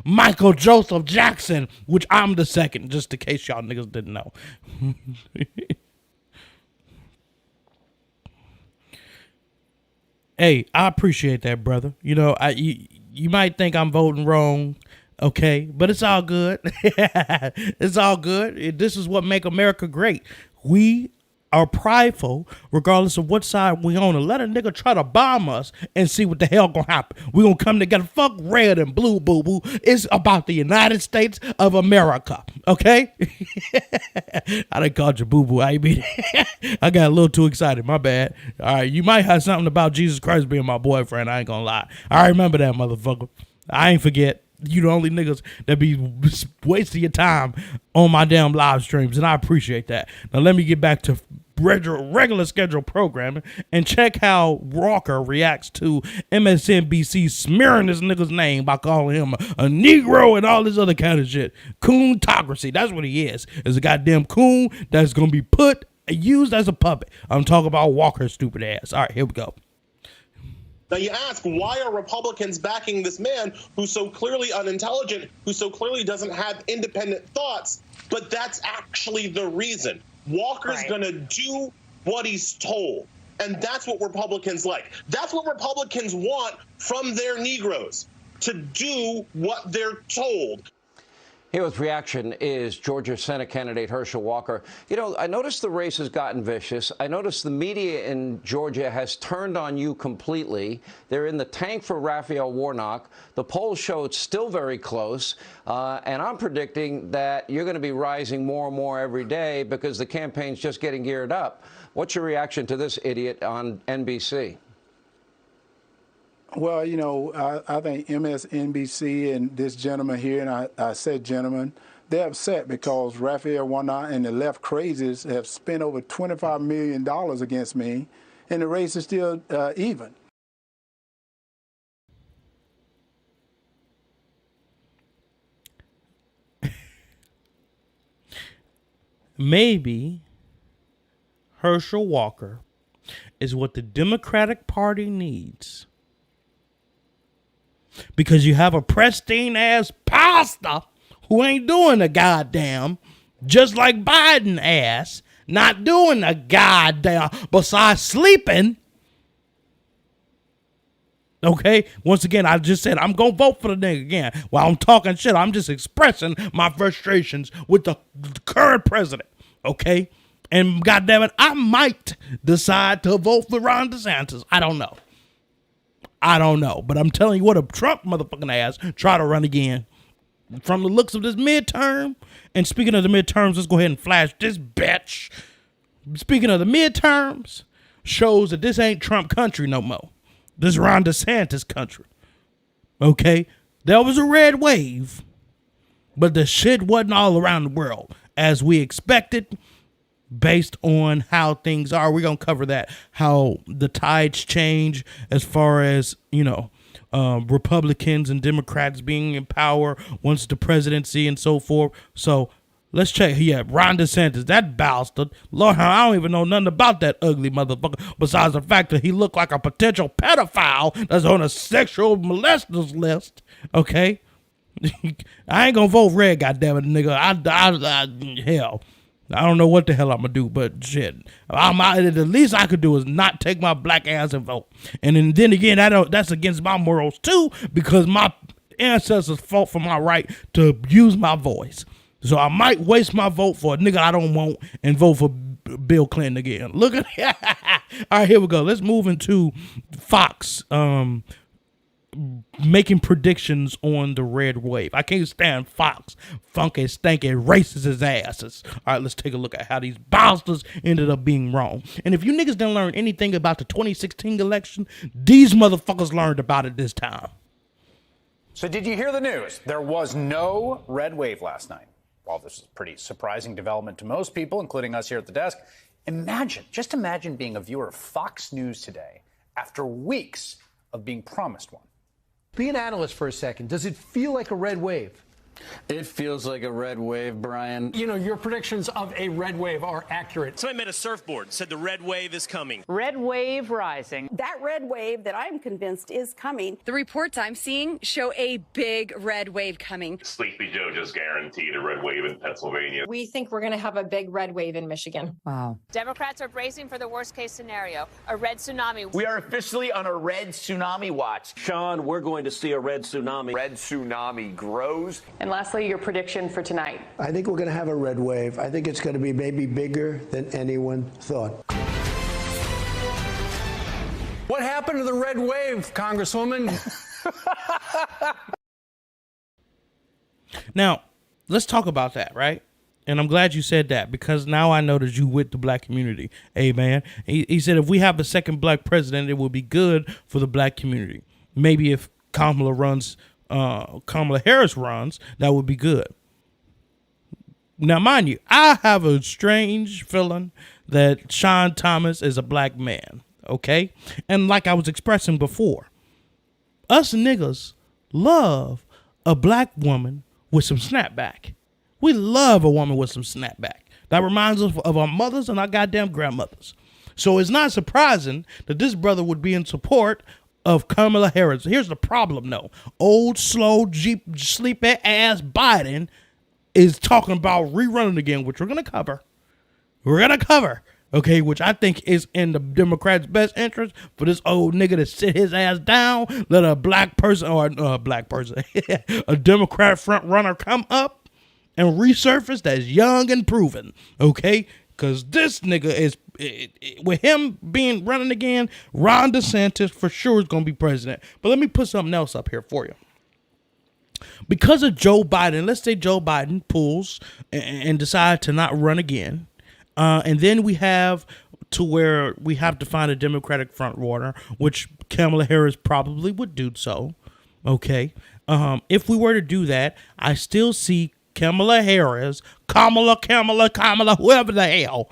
Michael Joseph Jackson, which I'm the second, just in case y'all niggas didn't know. Hey, I appreciate that, brother. You know, you might think I'm voting wrong, okay, but it's all good. It's all good. This is what make America great. We are prideful, regardless of what side we on, and let a nigga try to bomb us and see what the hell gonna happen. We gonna come together. Fuck red and blue, boo boo. It's about the United States of America, okay? I done called you boo boo. I mean, I got a little too excited. My bad. All right, you might have something about Jesus Christ being my boyfriend. I ain't gonna lie. I remember that, motherfucker. I ain't forget. You the only niggas that be wasting your time on my damn live streams, and I appreciate that. Now let me get back to regular scheduled programming and check how Walker reacts to MSNBC smearing this nigga's name by calling him a Negro and all this other kind of shit. Coontocracy, that's what he is a goddamn coon that's gonna be used as a puppet. I'm talking about Walker's stupid ass. All right, here we go. Now you ask, why are Republicans backing this man who's so clearly unintelligent, who so clearly doesn't have independent thoughts? But that's actually the reason. Walker's going to do what he's told. And that's what Republicans like. That's what Republicans want from their Negroes, to do what they're told. Here with reaction is Georgia Senate candidate Herschel Walker. You know, I noticed the race has gotten vicious. I noticed the media in Georgia has turned on you completely. They're in the tank for Raphael Warnock. The polls show it's still very close. And I'm predicting that you're going to be rising more and more every day because the campaign's just getting geared up. What's your reaction to this idiot on NBC? Well, you know, I think MSNBC and this gentleman here, and I said gentleman, they're upset because Raphael Warnock and the left crazies have spent over $25 million against me, and the race is still even. Maybe Herschel Walker is what the Democratic Party needs. Because you have a pristine-ass pastor who ain't doing a goddamn, just like Biden ass, not doing a goddamn, besides sleeping. Okay? Once again, I just said I'm going to vote for the nigga again. While I'm talking shit, I'm just expressing my frustrations with the current president. Okay? And goddamn it, I might decide to vote for Ron DeSantis. I don't know. But I'm telling you what, a Trump motherfucking ass try to run again. From the looks of this midterm, and speaking of the midterms, let's go ahead and flash this bitch. Speaking of the midterms, shows that this ain't Trump country no more. This Ron DeSantis country. Okay? There was a red wave, but the shit wasn't all around the world as we expected. Based on how things are, we're going to cover that, how the tides change as far as, you know, Republicans and Democrats being in power once the presidency and so forth. So let's check. Yeah, Ron DeSantis, that bastard. Lord, I don't even know nothing about that ugly motherfucker besides the fact that he looked like a potential pedophile that's on a sexual molesters list. Okay? I ain't going to vote red, goddammit, nigga. Hell. I don't know what the hell I'm going to do, but shit. The least I could do is not take my black ass and vote. And then again, that's against my morals too, because my ancestors fought for my right to use my voice. So I might waste my vote for a nigga I don't want and vote for Bill Clinton again. Look at that. All right, here we go. Let's move into Fox making predictions on the red wave. I can't stand Fox. Funky, stanky, racist as asses. All right, let's take a look at how these bastards ended up being wrong. And if you niggas didn't learn anything about the 2016 election, these motherfuckers learned about it this time. So did you hear the news? There was no red wave last night. While this is a pretty surprising development to most people, including us here at the desk, just imagine being a viewer of Fox News today after weeks of being promised one. Be an analyst for a second. Does it feel like a red wave? It feels like a red wave, Brian. You know, your predictions of a red wave are accurate. Somebody made a surfboard, said the red wave is coming. Red wave rising. That red wave that I'm convinced is coming. The reports I'm seeing show a big red wave coming. Sleepy Joe just guaranteed a red wave in Pennsylvania. We think we're going to have a big red wave in Michigan. Wow. Democrats are bracing for the worst case scenario, a red tsunami. We are officially on a red tsunami watch. Sean, we're going to see a red tsunami. Red tsunami grows. And lastly, your prediction for tonight. I think we're going to have a red wave. I think it's going to be maybe bigger than anyone thought. What happened to the red wave, Congresswoman? Now, let's talk about that, right? And I'm glad you said that, because now I know that you with the black community. Hey, man. He said if we have a second black president, it will be good for the black community. Maybe if Kamala Harris runs, that would be good. Now, mind you, I have a strange feeling that Sean Thomas is a black man, okay? And like I was expressing before, us niggas love a black woman with some snapback. We love a woman with some snapback. That reminds us of our mothers and our goddamn grandmothers. So it's not surprising that this brother would be in support of Kamala Harris. Here's the problem, though. Old, slow, sleepy ass Biden is talking about rerunning again, which we're going to cover. Okay, which I think is in the Democrats' best interest for this old nigga to sit his ass down, let a black person, a Democrat front runner come up and resurface that's young and proven, okay? Because this nigga is, with him being running again, Ron DeSantis for sure is going to be president. But let me put something else up here for you. Because of Joe Biden, let's say Joe Biden pulls and decides to not run again. And then we have to where we have to find a Democratic front runner, which Kamala Harris probably would do so. Okay. If we were to do that, I still see Kamala Harris, Kamala, whoever the hell,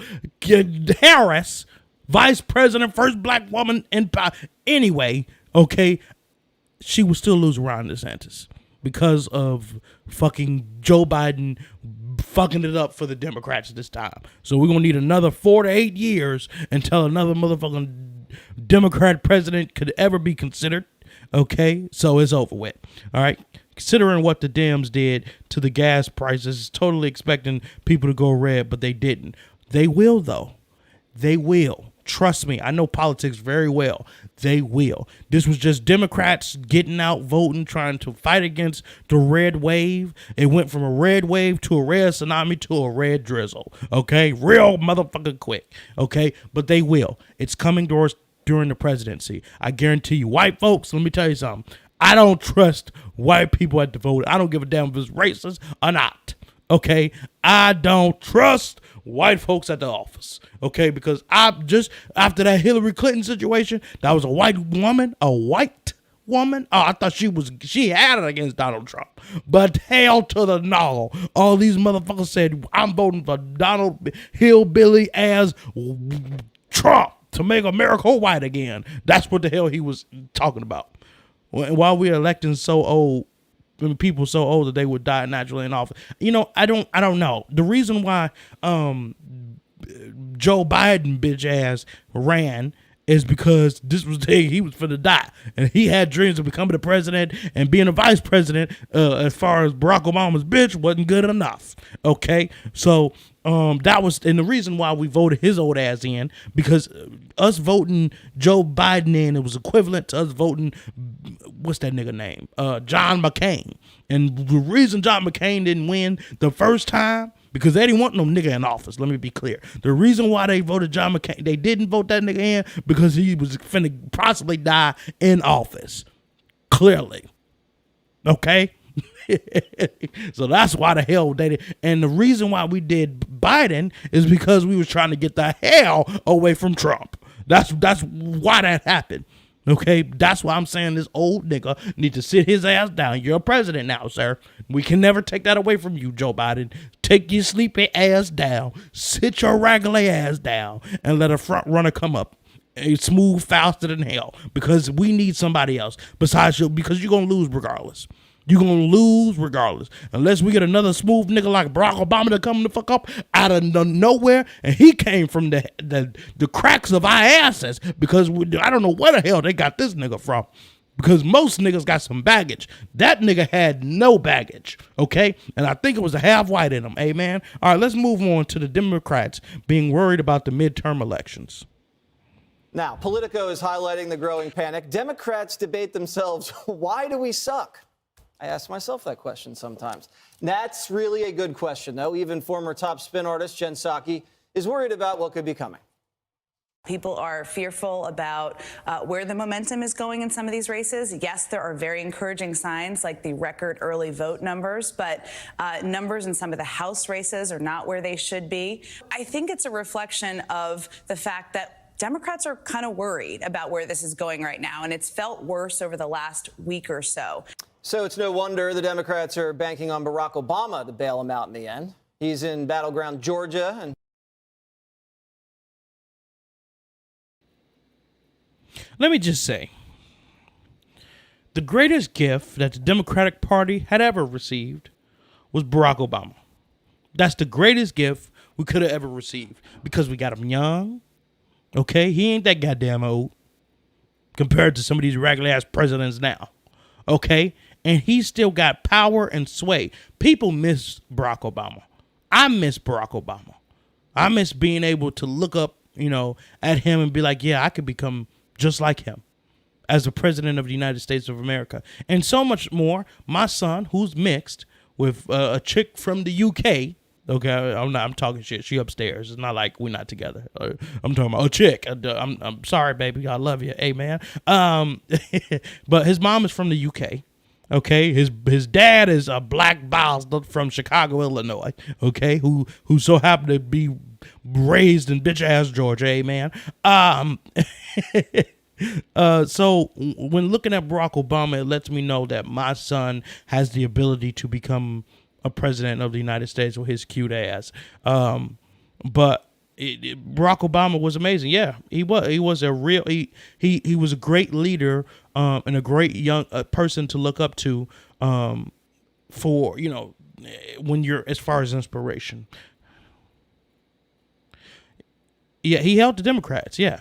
Harris, vice president, first black woman in power. Anyway, okay, she would still lose Ron DeSantis because of fucking Joe Biden fucking it up for the Democrats this time. So we're going to need another 4 to 8 years until another motherfucking Democrat president could ever be considered. Okay, so it's over with. All right. Considering what the Dems did to the gas prices, totally expecting people to go red, but they didn't. They will, though. They will. Trust me. I know politics very well. They will. This was just Democrats getting out, voting, trying to fight against the red wave. It went from a red wave to a red tsunami to a red drizzle. Okay? Real motherfucking quick. Okay? But they will. It's coming during the presidency. I guarantee you. White folks, let me tell you something. I don't trust white people at the vote. I don't give a damn if it's racist or not. Okay? I don't trust white folks at the office. Okay? Because I just, after that Hillary Clinton situation, that was a white woman. Oh, I thought she had it against Donald Trump. But hell to the no. All these motherfuckers said, I'm voting for Donald Hillbilly as Trump to make America white again. That's what the hell he was talking about. While we're electing so old, people so old that they would die naturally in office. You know, I don't know. The reason why Joe Biden bitch ass ran is because this was the day he was finna die. And he had dreams of becoming the president and being a vice president as far as Barack Obama's bitch wasn't good enough. Okay? So that was, and the reason why we voted his old ass in, because us voting Joe Biden in, it was equivalent to us voting, what's that nigga name? John McCain. And the reason John McCain didn't win the first time, because they didn't want no nigga in office. Let me be clear. The reason why they voted John McCain, they didn't vote that nigga in because he was finna possibly die in office. Clearly. Okay? So that's why the hell they did. And the reason why we did Biden is because we was trying to get the hell away from Trump. That's why that happened. Okay, that's why I'm saying this old nigga need to sit his ass down. You're a president now, sir. We can never take that away from you, Joe Biden. Take your sleepy ass down. Sit your raggedy ass down and let a front runner come up. It's smooth faster than hell, because we need somebody else besides you, because you're going to lose regardless. You're going to lose regardless. Unless we get another smooth nigga like Barack Obama to come the fuck up out of nowhere. And he came from the cracks of our asses because I don't know where the hell they got this nigga from. Because most niggas got some baggage. That nigga had no baggage, okay? And I think it was a half white in him, amen? All right, let's move on to the Democrats being worried about the midterm elections. Now, Politico is highlighting the growing panic. Democrats debate themselves, why do we suck? I ask myself that question sometimes. That's really a good question, though. Even former top spin artist Jen Psaki is worried about what could be coming. People are fearful about where the momentum is going in some of these races. Yes, there are very encouraging signs like the record early vote numbers, but numbers in some of the House races are not where they should be. I think it's a reflection of the fact that Democrats are kind of worried about where this is going right now, and it's felt worse over the last week or so. So it's no wonder the Democrats are banking on Barack Obama to bail him out in the end. He's in battleground Georgia and let me just say, the greatest gift that the Democratic Party had ever received was Barack Obama. That's the greatest gift we could have ever received because we got him young, okay? He ain't that goddamn old compared to some of these regular-ass presidents now, okay? And he still got power and sway. People miss Barack Obama. I miss Barack Obama. I miss being able to look up, at him and be like, yeah, I could become just like him as the president of the United States of America. And so much more. My son, who's mixed with a chick from the UK. Okay, I'm talking shit. She upstairs. It's not like we're not together. I'm talking about a chick. I'm sorry, baby. I love you. Hey, man. But his mom is from the UK. Okay, his dad is a black bastard from Chicago, Illinois. Okay, who so happened to be raised in bitch ass Georgia. Amen. So when looking at Barack Obama, it lets me know that my son has the ability to become a president of the United States with his cute ass. But Barack Obama was amazing. Yeah, he was a real, he was a great leader, and a great young person to look up to, for, when you're, as far as inspiration. Yeah, he helped the Democrats. Yeah.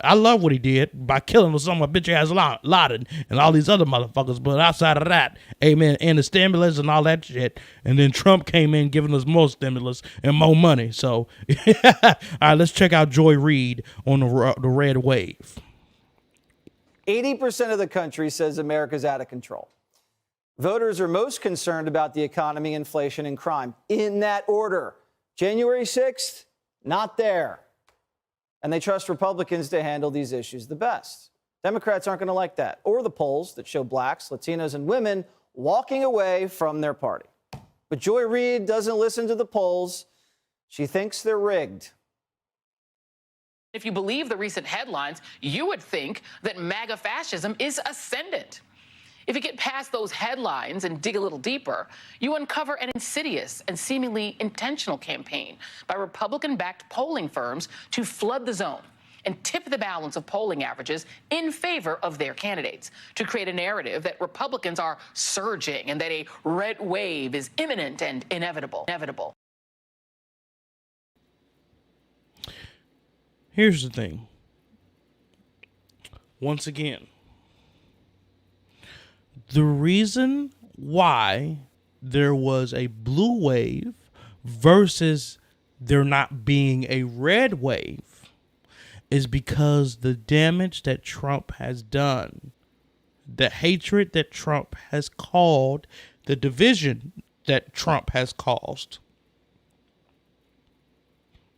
I love what he did by killing some of my bitch ass Laden and all these other motherfuckers. But outside of that, amen, and the stimulus and all that shit. And then Trump came in giving us more stimulus and more money. So, all right, let's check out Joy Reid on the red wave. 80% of the country says America's out of control. Voters are most concerned about the economy, inflation, and crime. In that order. January 6th, not there. And they trust Republicans to handle these issues the best. Democrats aren't going to like that, or the polls that show blacks, Latinos, and women walking away from their party. But Joy Reid doesn't listen to the polls. She thinks they're rigged. If you believe the recent headlines, you would think that MAGA fascism is ascendant. If you get past those headlines and dig a little deeper, you uncover an insidious and seemingly intentional campaign by Republican-backed polling firms to flood the zone and tip the balance of polling averages in favor of their candidates, to create a narrative that Republicans are surging and that a red wave is imminent and inevitable. Here's the thing. Once again, the reason why there was a blue wave versus there not being a red wave is because the damage that Trump has done, the hatred that Trump has caused, the division that Trump has caused.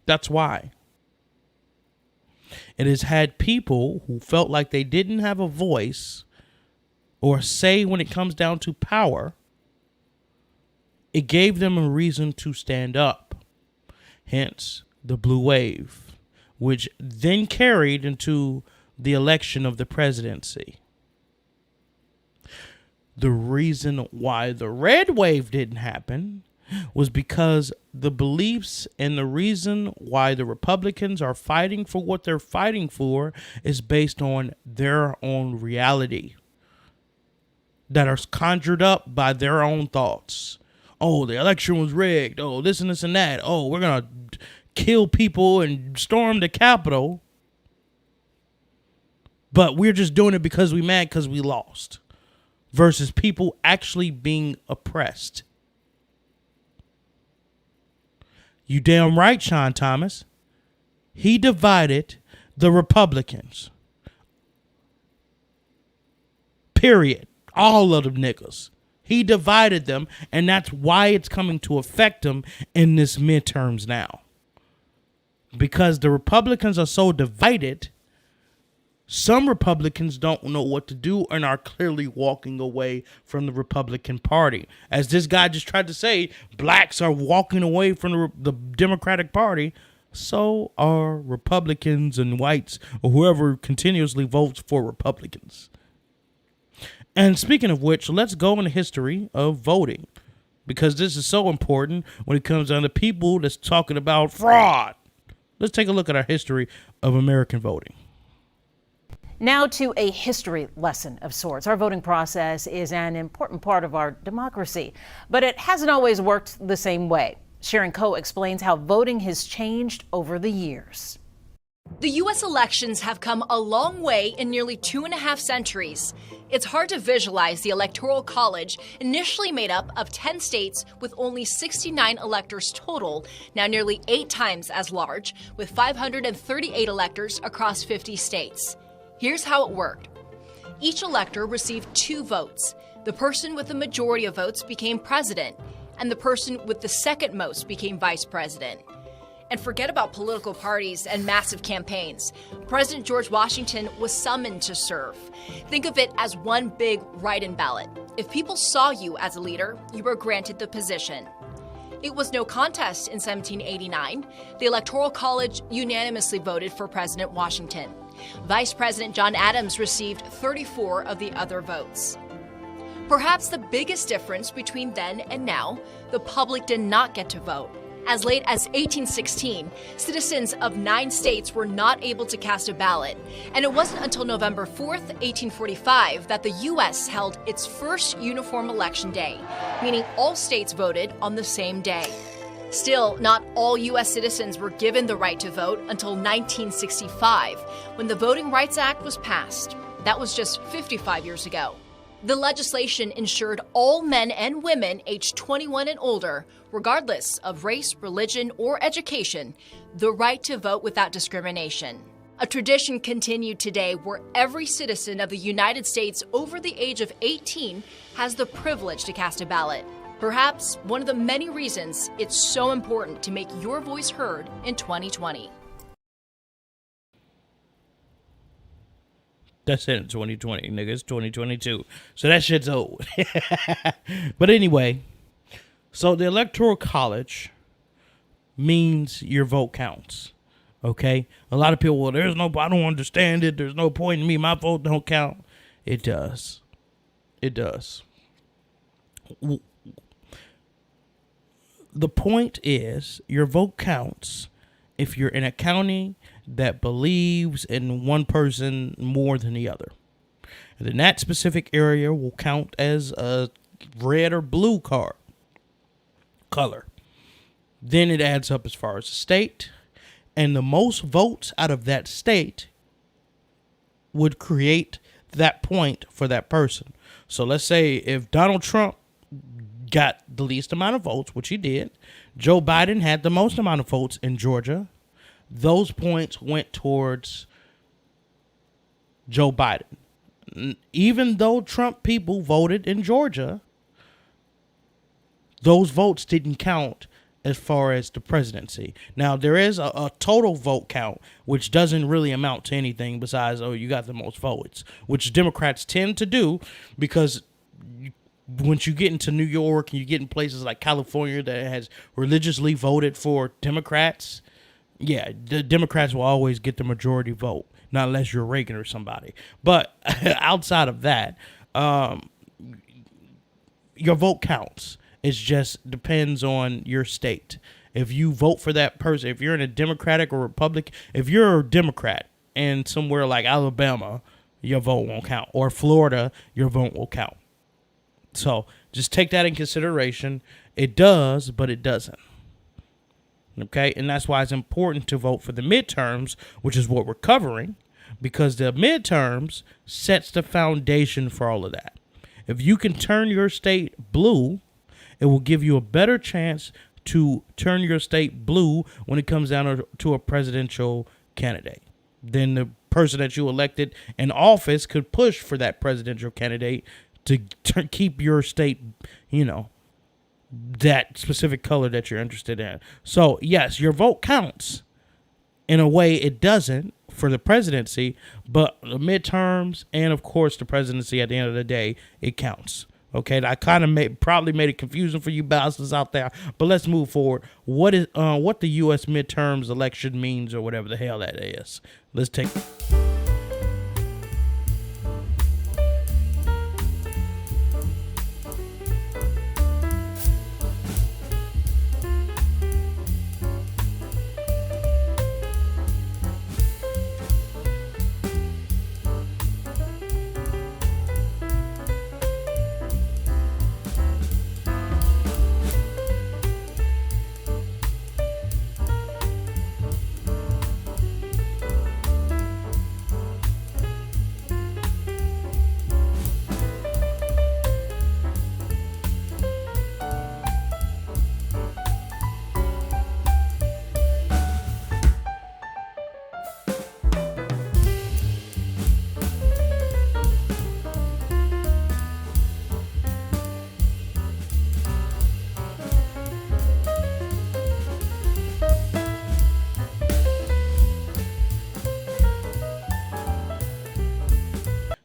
That's why. It has had people who felt like they didn't have a voice or say when it comes down to power. It gave them a reason to stand up. Hence the blue wave, which then carried into the election of the presidency. The reason why the red wave didn't happen was because the beliefs and the reason why the Republicans are fighting for what they're fighting for is based on their own reality. that are conjured up by their own thoughts. Oh, the election was rigged. Oh, this and this and that. Oh, we're going to kill people and storm the Capitol. But we're just doing it because we mad because we lost. Versus people actually being oppressed. You damn right, Sean Thomas. He divided the Republicans. Period. All of them niggas. He divided them, and that's why it's coming to affect them in this midterms now. Because the Republicans are so divided, some Republicans don't know what to do and are clearly walking away from the Republican Party. As this guy just tried to say, blacks are walking away from the Democratic Party. So are Republicans and whites or whoever continuously votes for Republicans. And speaking of which, let's go into history of voting, because this is so important when it comes down to people that's talking about fraud. Let's take a look at our history of American voting. Now to a history lesson of sorts. Our voting process is an important part of our democracy, but it hasn't always worked the same way. Sharon Coe explains how voting has changed over the years. The U.S. elections have come a long way in nearly 2.5 centuries. It's hard to visualize the Electoral College, initially made up of 10 states with only 69 electors total, now nearly 8 times as large, with 538 electors across 50 states. Here's how it worked. Each elector received 2 votes. The person with the majority of votes became president, and the person with the second most became vice president. And forget about political parties and massive campaigns. President George Washington was summoned to serve. Think of it as one big write-in ballot. If people saw you as a leader, you were granted the position. It was no contest in 1789. The Electoral College unanimously voted for President Washington. Vice President John Adams received 34 of the other votes. Perhaps the biggest difference between then and now, the public did not get to vote. As late as 1816, citizens of 9 states were not able to cast a ballot, and it wasn't until November 4th, 1845, that the U.S. held its first uniform election day, meaning all states voted on the same day. Still, not all U.S. citizens were given the right to vote until 1965, when the Voting Rights Act was passed. That was just 55 years ago. The legislation ensured all men and women aged 21 and older, regardless of race, religion, or education, the right to vote without discrimination. A tradition continued today where every citizen of the United States over the age of 18 has the privilege to cast a ballot. Perhaps one of the many reasons it's so important to make your voice heard in 2020. That's it in 2020, nigga. It's 2022. So that shit's old. But anyway, so the Electoral College means your vote counts. Okay? A lot of people, well, I don't understand it. There's no point in me. My vote don't count. It does. It does. The point is, your vote counts if you're in a county that believes in one person more than the other. And then that specific area will count as a red or blue color. Then it adds up as far as the state. And the most votes out of that state would create that point for that person. So let's say if Donald Trump got the least amount of votes, which he did, Joe Biden had the most amount of votes in Georgia, those points went towards Joe Biden. Even though Trump people voted in Georgia, those votes didn't count as far as the presidency. Now, there is a total vote count, which doesn't really amount to anything besides, oh, you got the most votes, which Democrats tend to do because once you get into New York and you get in places like California that has religiously voted for Democrats, yeah, the Democrats will always get the majority vote, not unless you're Reagan or somebody. But outside of that, your vote counts. It just depends on your state. If you vote for that person, if you're in a Democratic or Republican, if you're a Democrat and somewhere like Alabama, your vote won't count. Or Florida, your vote will count. So just take that in consideration. It does, but it doesn't. Okay, and that's why it's important to vote for the midterms, which is what we're covering, because the midterms sets the foundation for all of that. If you can turn your state blue, it will give you a better chance to turn your state blue when it comes down to a presidential candidate. Then the person that you elected in office could push for that presidential candidate to keep your state, that specific color that you're interested in. So, yes, your vote counts. In a way, it doesn't for the presidency, but the midterms and, of course, the presidency at the end of the day, it counts. Okay, I kind of probably made it confusing for you bastards out there, but let's move forward. What the U.S. midterms election means, or whatever the hell that is. Let's take.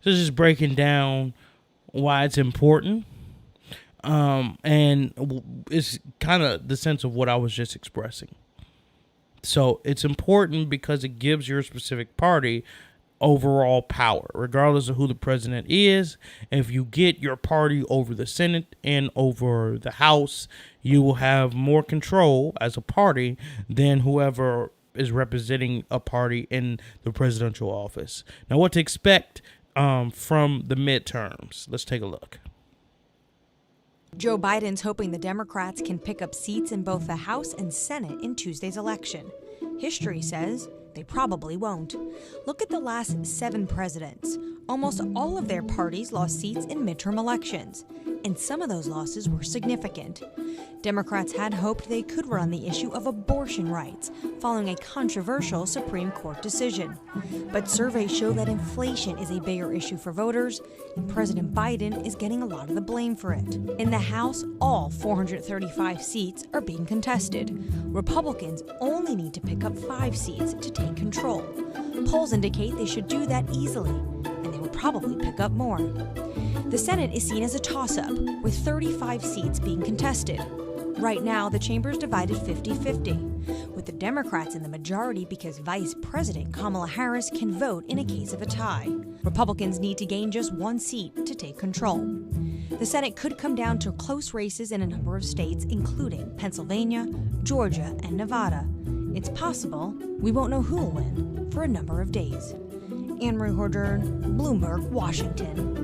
This is breaking down why it's important. And it's kind of the sense of what I was just expressing. So it's important because it gives your specific party overall power, regardless of who the president is. If you get your party over the Senate and over the House, you will have more control as a party than whoever is representing a party in the presidential office. Now, what to expect from the midterms. Let's take a look. Joe Biden's hoping the Democrats can pick up seats in both the House and Senate in Tuesday's election. History says they probably won't. Look at the last 7 presidents. Almost all of their parties lost seats in midterm elections, and some of those losses were significant. Democrats had hoped they could run the issue of abortion rights following a controversial Supreme Court decision. But surveys show that inflation is a bigger issue for voters, and President Biden is getting a lot of the blame for it. In the House, all 435 seats are being contested. Republicans only need to pick up 5 seats to take control. Polls indicate they should do that easily, and they will probably pick up more. The Senate is seen as a toss-up, with 35 seats being contested. Right now, the chamber is divided 50-50, with the Democrats in the majority because Vice President Kamala Harris can vote in a case of a tie. Republicans need to gain just 1 seat to take control. The Senate could come down to close races in a number of states, including Pennsylvania, Georgia, and Nevada. It's possible we won't know who will win for a number of days. Anne-Marie Hordern, Bloomberg, Washington.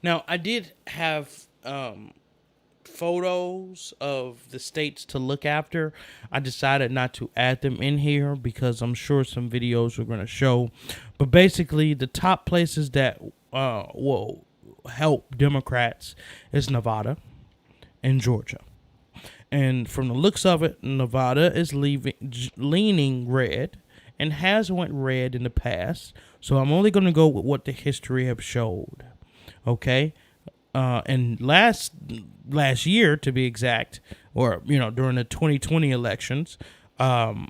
Now, I did have photos of the states to look after. I decided not to add them in here because I'm sure some videos are going to show. But basically, the top places that will help Democrats is Nevada and Georgia. And from the looks of it, Nevada is leaning red and has went red in the past. So I'm only going to go with what the history have showed. Okay? And last year, to be exact, or during the 2020 elections, a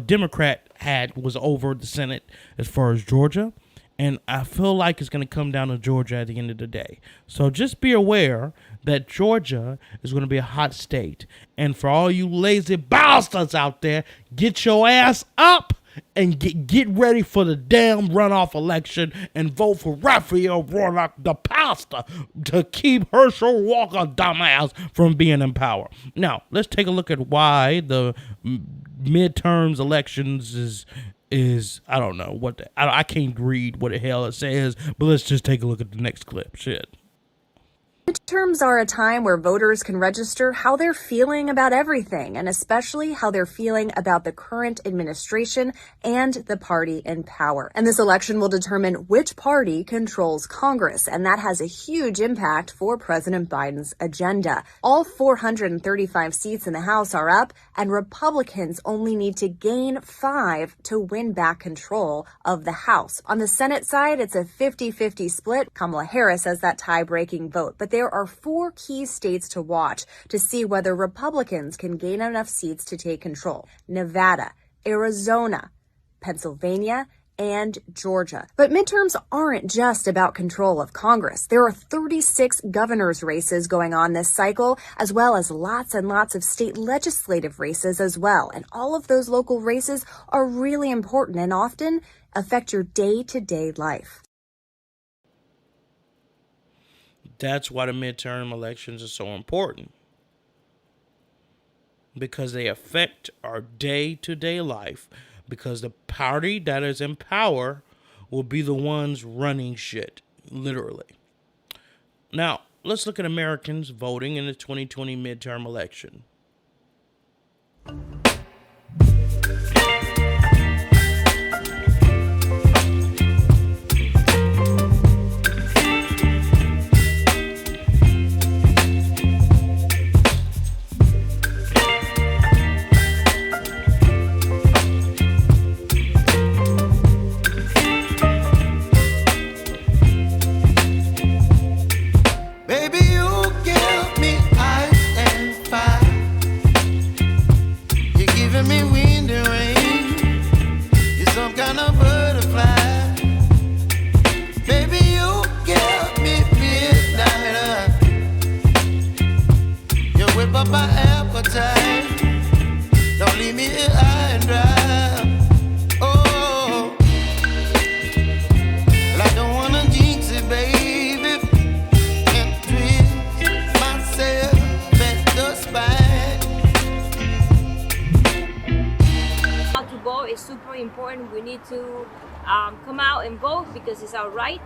Democrat was over the Senate as far as Georgia, and I feel like it's going to come down to Georgia at the end of the day. So just be aware that Georgia is going to be a hot state, and for all you lazy bastards out there, get your ass up and get ready for the damn runoff election and vote for Raphael, Warnock, the pastor, to keep Herschel Walker, dumbass, from being in power. Now, let's take a look at why the midterms elections is is, I don't know what I can't read what the hell it says, but let's just take a look at the next clip. Shit. Midterms are a time where voters can register how they're feeling about everything, and especially how they're feeling about the current administration and the party in power. And this election will determine which party controls Congress, and that has a huge impact for President Biden's agenda. All 435 seats in the House are up, and Republicans only need to gain 5 to win back control of the House. On the Senate side, it's a 50-50 split. Kamala Harris has that tie-breaking vote, but there are 4 key states to watch to see whether Republicans can gain enough seats to take control: Nevada, Arizona, Pennsylvania, and Georgia. But midterms aren't just about control of Congress. There are 36 governor's races going on this cycle, as well as lots and lots of state legislative races as well. And all of those local races are really important and often affect your day-to-day life. That's why the midterm elections are so important, because they affect our day-to-day life, because the party that is in power will be the ones running shit, literally. Now, let's look at Americans voting in the 2020 midterm election. Important. We need to come out and vote because it's our right.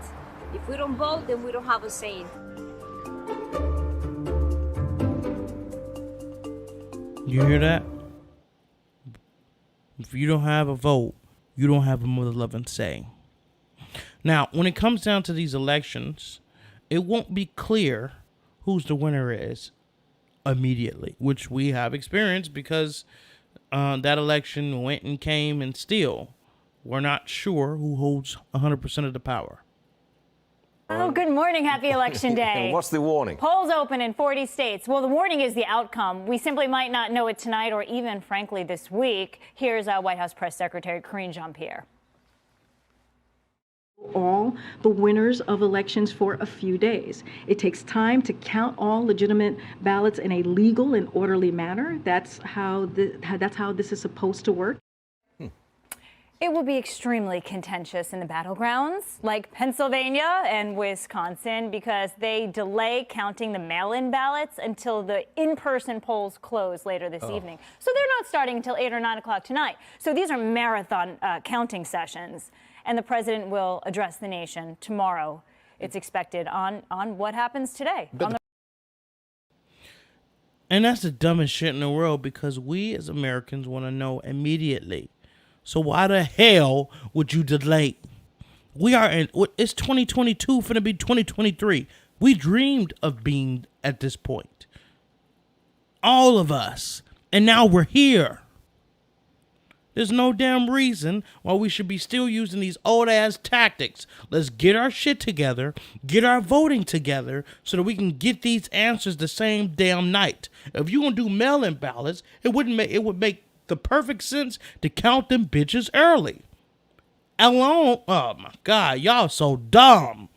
If we don't vote, then we don't have a say. You hear that? If you don't have a vote, you don't have a mother-loving say. Now, when it comes down to these elections, it won't be clear who's the winner is immediately, which we have experienced because that election went and came, and still we're not sure who holds 100% of the power. Oh, good morning. Happy Election Day. And what's the warning? Polls open in 40 states. Well, the warning is the outcome. We simply might not know it tonight or even, frankly, this week. Here's White House Press Secretary Karine Jean-Pierre. All the winners of elections for a few days. It takes time to count all legitimate ballots in a legal and orderly manner. That's how this is supposed to work. It will be extremely contentious in the battlegrounds like Pennsylvania and Wisconsin because they delay counting the mail-in ballots until the in-person polls close later this evening. So they're not starting until 8 or 9 o'clock tonight. So these are marathon counting sessions. And the president will address the nation tomorrow, it's expected, on what happens today. And that's the dumbest shit in the world because we as Americans want to know immediately. So why the hell would you delay? We are in, it's 2022, finna be 2023. We dreamed of being at this point. All of us. And now we're here. There's no damn reason why we should be still using these old-ass tactics. Let's get our shit together, get our voting together, so that we can get these answers the same damn night. If you want to do mail-in ballots, it would make the perfect sense to count them bitches early. Oh my God, y'all so dumb.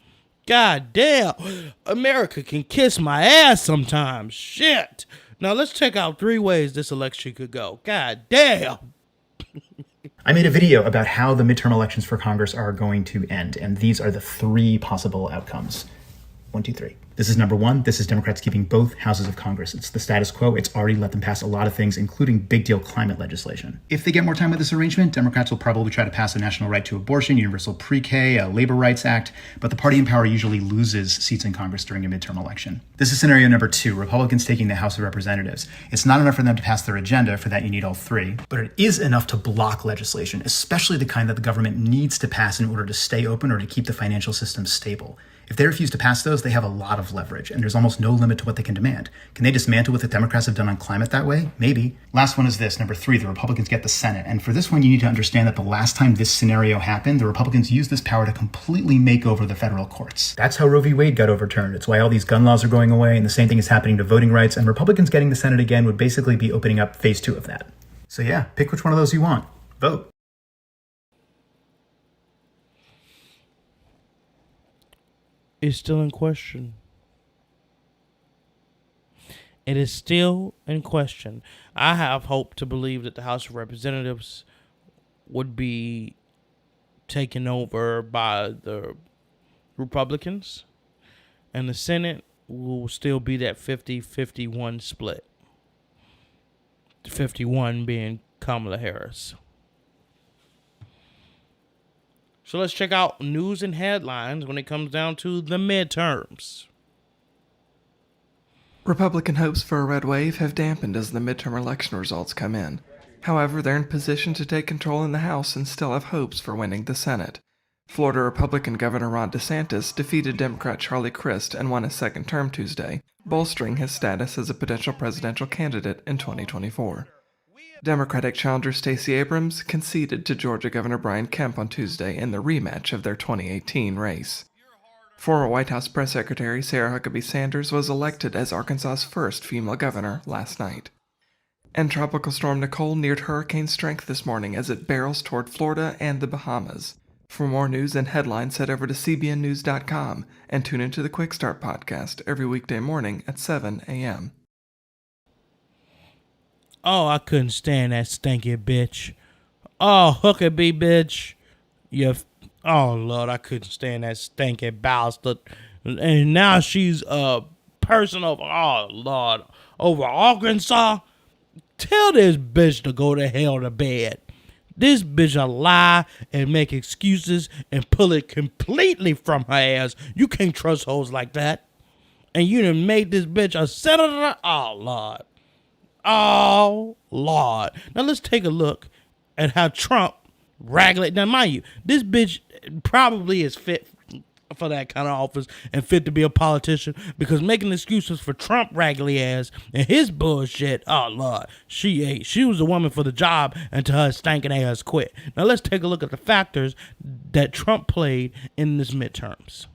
God damn, America can kiss my ass sometimes. Shit. Now let's check out 3 ways this election could go. God damn. I made a video about how the midterm elections for Congress are going to end, and these are the 3 possible outcomes. 1, 2, 3. This is number one. This is Democrats keeping both houses of Congress. It's the status quo. It's already let them pass a lot of things, including big deal climate legislation. If they get more time with this arrangement, Democrats will probably try to pass a national right to abortion, universal pre-K, a labor rights act, but the party in power usually loses seats in Congress during a midterm election. This is scenario number 2, Republicans taking the House of Representatives. It's not enough for them to pass their agenda. For that, you need all 3, but it is enough to block legislation, especially the kind that the government needs to pass in order to stay open or to keep the financial system stable. If they refuse to pass those, they have a lot of leverage, and there's almost no limit to what they can demand. Can they dismantle what the Democrats have done on climate that way? Maybe. Last one is this, number 3, the Republicans get the Senate. And for this one, you need to understand that the last time this scenario happened, the Republicans used this power to completely make over the federal courts. That's how Roe v. Wade got overturned. It's why all these gun laws are going away, and the same thing is happening to voting rights, and Republicans getting the Senate again would basically be opening up phase 2 of that. So yeah, pick which one of those you want. Vote. Is still in question. It is still in question. I have hope to believe that the House of Representatives would be taken over by the Republicans, and the Senate will still be that 50-51 split. 51 being Kamala Harris. So let's check out news and headlines when it comes down to the midterms. Republican hopes for a red wave have dampened as the midterm election results come in. However, they're in position to take control in the House and still have hopes for winning the Senate. Florida Republican Governor Ron DeSantis defeated Democrat Charlie Crist and won a second term Tuesday, bolstering his status as a potential presidential candidate in 2024. Democratic challenger Stacey Abrams conceded to Georgia Governor Brian Kemp on Tuesday in the rematch of their 2018 race. Former White House Press Secretary Sarah Huckabee Sanders was elected as Arkansas's first female governor last night. And Tropical Storm Nicole neared hurricane strength this morning as it barrels toward Florida and the Bahamas. For more news and headlines, head over to cbnnews.com and tune into the Quick Start podcast every weekday morning at 7 a.m. Oh, I couldn't stand that stinky bitch. Oh, Huckabee bitch. Oh, Lord, I couldn't stand that stinky bastard. And now she's a person over, oh, Lord, over Arkansas. Tell this bitch to go to hell to bed. This bitch a lie and make excuses and pull it completely from her ass. You can't trust hoes like that. And you done made this bitch a senator. Oh, Lord. Oh, Lord. Now let's take a look at how Trump regulated. Now, mind you, this bitch probably is fit for that kind of office and fit to be a politician, because making excuses for Trump raggedy ass and his bullshit, oh, Lord, she was a woman for the job until her stinking ass quit. Now let's take a look at the factors that Trump played in this midterms.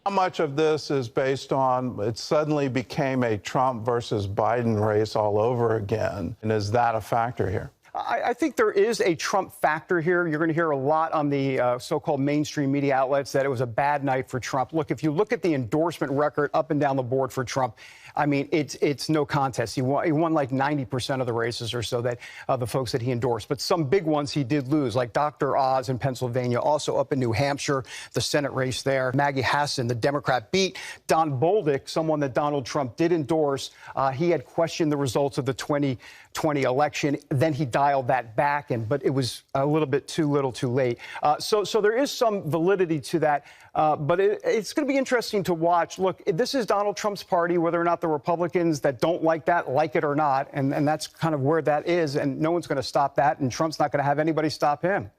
How much of this is based on it suddenly became a Trump versus Biden race all over again? And is that a factor here? I think there is a Trump factor here. You're going to hear a lot on the so-called mainstream media outlets that it was a bad night for Trump. Look, if you look at the endorsement record up and down the board for Trump, I mean, it's no contest. He won like 90% of the races or so that the folks that he endorsed. But some big ones he did lose, like Dr. Oz in Pennsylvania, also up in New Hampshire, the Senate race there. Maggie Hassan, the Democrat, beat Don Bolduc, someone that Donald Trump did endorse. He had questioned the results of the 2020 election. Then he dialed that back, but it was a little bit too little too late. So there is some validity to that. But it's going to be interesting to watch. Look, this is Donald Trump's party, whether or not the Republicans that don't like that like it or not. And that's kind of where that is. And no one's going to stop that. And Trump's not going to have anybody stop him.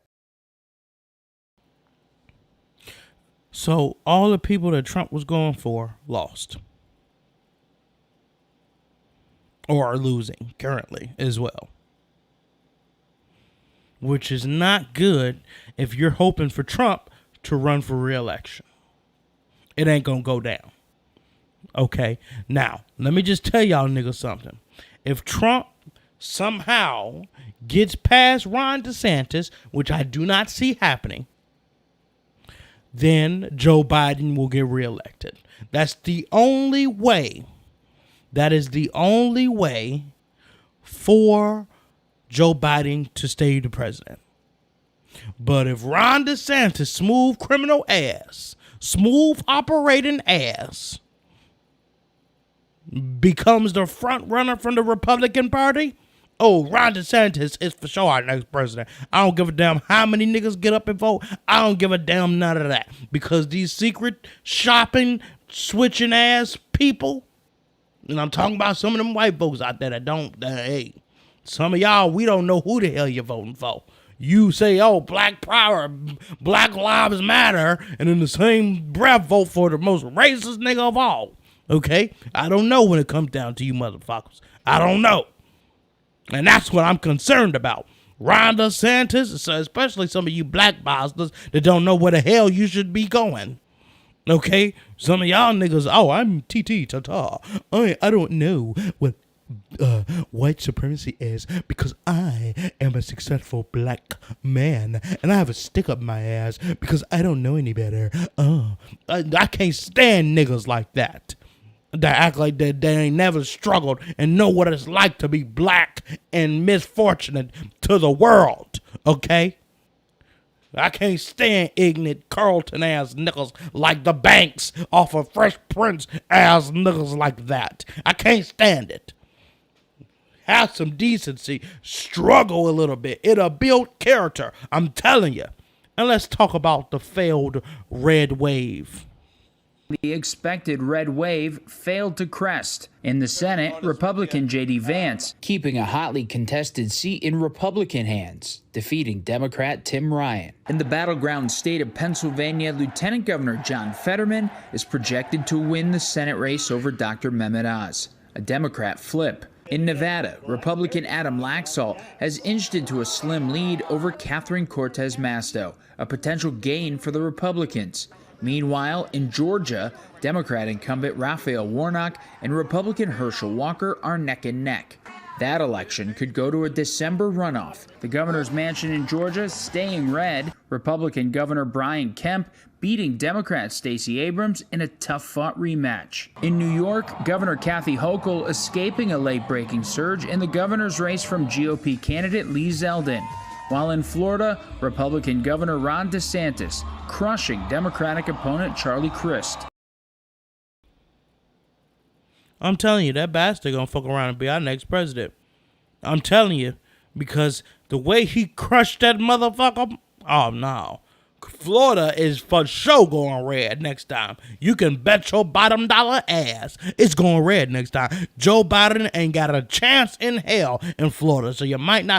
So all the people that Trump was going for lost. Or are losing currently as well. Which is not good if you're hoping for Trump to run for re-election. It ain't gonna go down. Okay, now let me just tell y'all niggas something. If Trump somehow gets past Ron DeSantis, which I do not see happening, then Joe Biden will get reelected. That's the only way. That is the only way for Joe Biden to stay the president. But if Ron DeSantis' smooth criminal ass smooth operating ass becomes the front runner from the Republican Party, oh, Ron DeSantis is for sure our next president. I don't give a damn how many niggas get up and vote. I don't give a damn none of that. Because these secret shopping, switching ass people, and I'm talking about some of them white folks out there that don't, hey, some of y'all, we don't know who the hell you're voting for. You say, oh, Black Power, Black Lives Matter, and in the same breath vote for the most racist nigga of all. Okay? I don't know when it comes down to you motherfuckers. I don't know. And that's what I'm concerned about. Ron DeSantis, especially some of you black bastards that don't know where the hell you should be going. Okay? Some of y'all niggas, oh, I'm Tata. I don't know what white supremacy is because I am a successful black man and I have a stick up my ass because I don't know any better. I can't stand niggas like that. That act like they ain't never struggled and know what it's like to be black and misfortunate to the world, okay? I can't stand ignorant Carlton ass niggas like the Banks off of Fresh Prince ass niggas like that. I can't stand it. Have some decency, struggle a little bit. It'll build character, I'm telling you. And let's talk about the failed red wave. The expected red wave failed to crest. In the Senate, Republican J.D. Vance keeping a hotly contested seat in Republican hands, defeating Democrat Tim Ryan. In the battleground state of Pennsylvania, Lieutenant Governor John Fetterman is projected to win the Senate race over Dr. Mehmet Oz, a Democrat flip. In Nevada, Republican Adam Laxalt has inched into a slim lead over Catherine Cortez Masto, a potential gain for the Republicans. Meanwhile, in Georgia, Democrat incumbent Raphael Warnock and Republican Herschel Walker are neck and neck. That election could go to a December runoff. The governor's mansion in Georgia staying red. Republican Governor Brian Kemp beating Democrat Stacey Abrams in a tough-fought rematch. In New York, Governor Kathy Hochul escaping a late-breaking surge in the governor's race from GOP candidate Lee Zeldin. While in Florida, Republican Governor Ron DeSantis crushing Democratic opponent Charlie Crist. I'm telling you, that bastard gonna fuck around and be our next president. I'm telling you, because the way he crushed that motherfucker, oh no. Florida is for sure going red next time. You can bet your bottom dollar ass it's going red next time. Joe Biden ain't got a chance in hell in Florida, so you might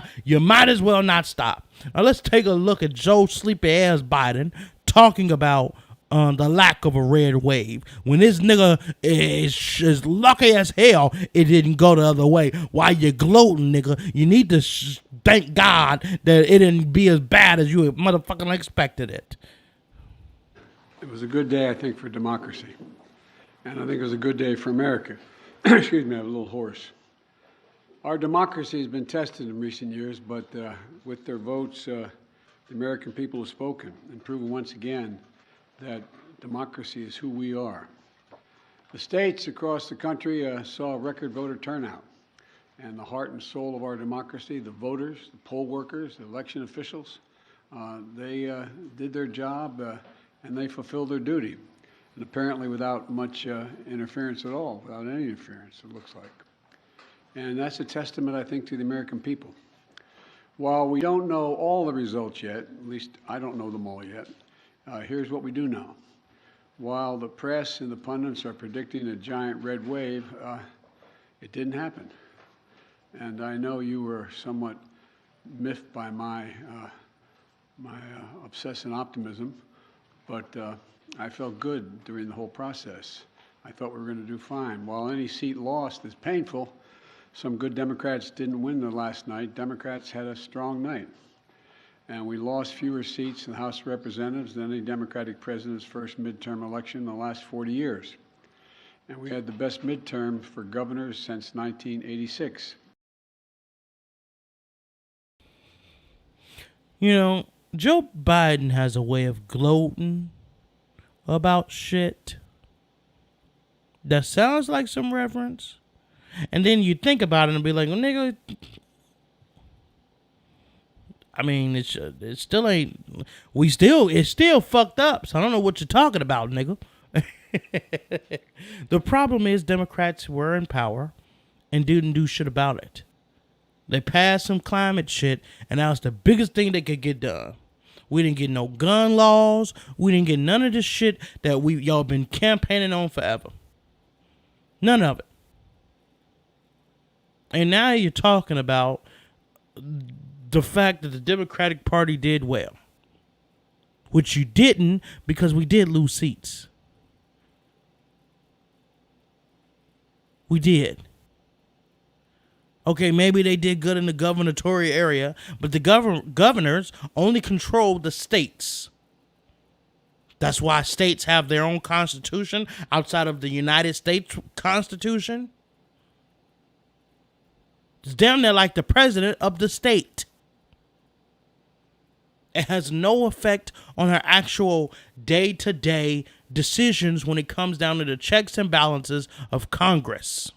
as well not stop. Now let's take a look at Joe sleepy ass Biden talking about the lack of a red wave. When this nigga is lucky as hell it didn't go the other way. While you're gloating, nigga, you need to thank God that it didn't be as bad as you motherfucking expected it. It was a good day, I think, for democracy. And I think it was a good day for America. Excuse me, I'm a little hoarse. Our democracy has been tested in recent years, but with their votes, the American people have spoken and proven once again that democracy is who we are. The states across the country saw a record voter turnout, and the heart and soul of our democracy, the voters, the poll workers, the election officials, they did their job and they fulfilled their duty, and apparently without much interference at all, without any interference, it looks like. And that's a testament, I think, to the American people. While we don't know all the results yet, at least I don't know them all yet, here's what we do know. While the press and the pundits are predicting a giant red wave, it didn't happen. And I know you were somewhat miffed by my obsessive optimism, but I felt good during the whole process. I thought we were going to do fine. While any seat lost is painful, some good Democrats didn't win the last night. Democrats had a strong night. And we lost fewer seats in the House of Representatives than any Democratic president's first midterm election in the last 40 years. And we had the best midterm for governors since 1986. You know, Joe Biden has a way of gloating about shit that sounds like some reverence. And then you think about it and be like, well, nigga, I mean, it still ain't. It's still fucked up. So I don't know what you're talking about, nigga. The problem is Democrats were in power and didn't do shit about it. They passed some climate shit, and that was the biggest thing they could get done. We didn't get no gun laws. We didn't get none of this shit that y'all been campaigning on forever. None of it. And now you're talking about the fact that the Democratic Party did well, which you didn't, because we did lose seats. We did. Okay, maybe they did good in the gubernatorial area, but the governors only control the states. That's why states have their own constitution outside of the United States Constitution. It's damn near like the president of the state. It has no effect on her actual day-to-day decisions when it comes down to the checks and balances of Congress.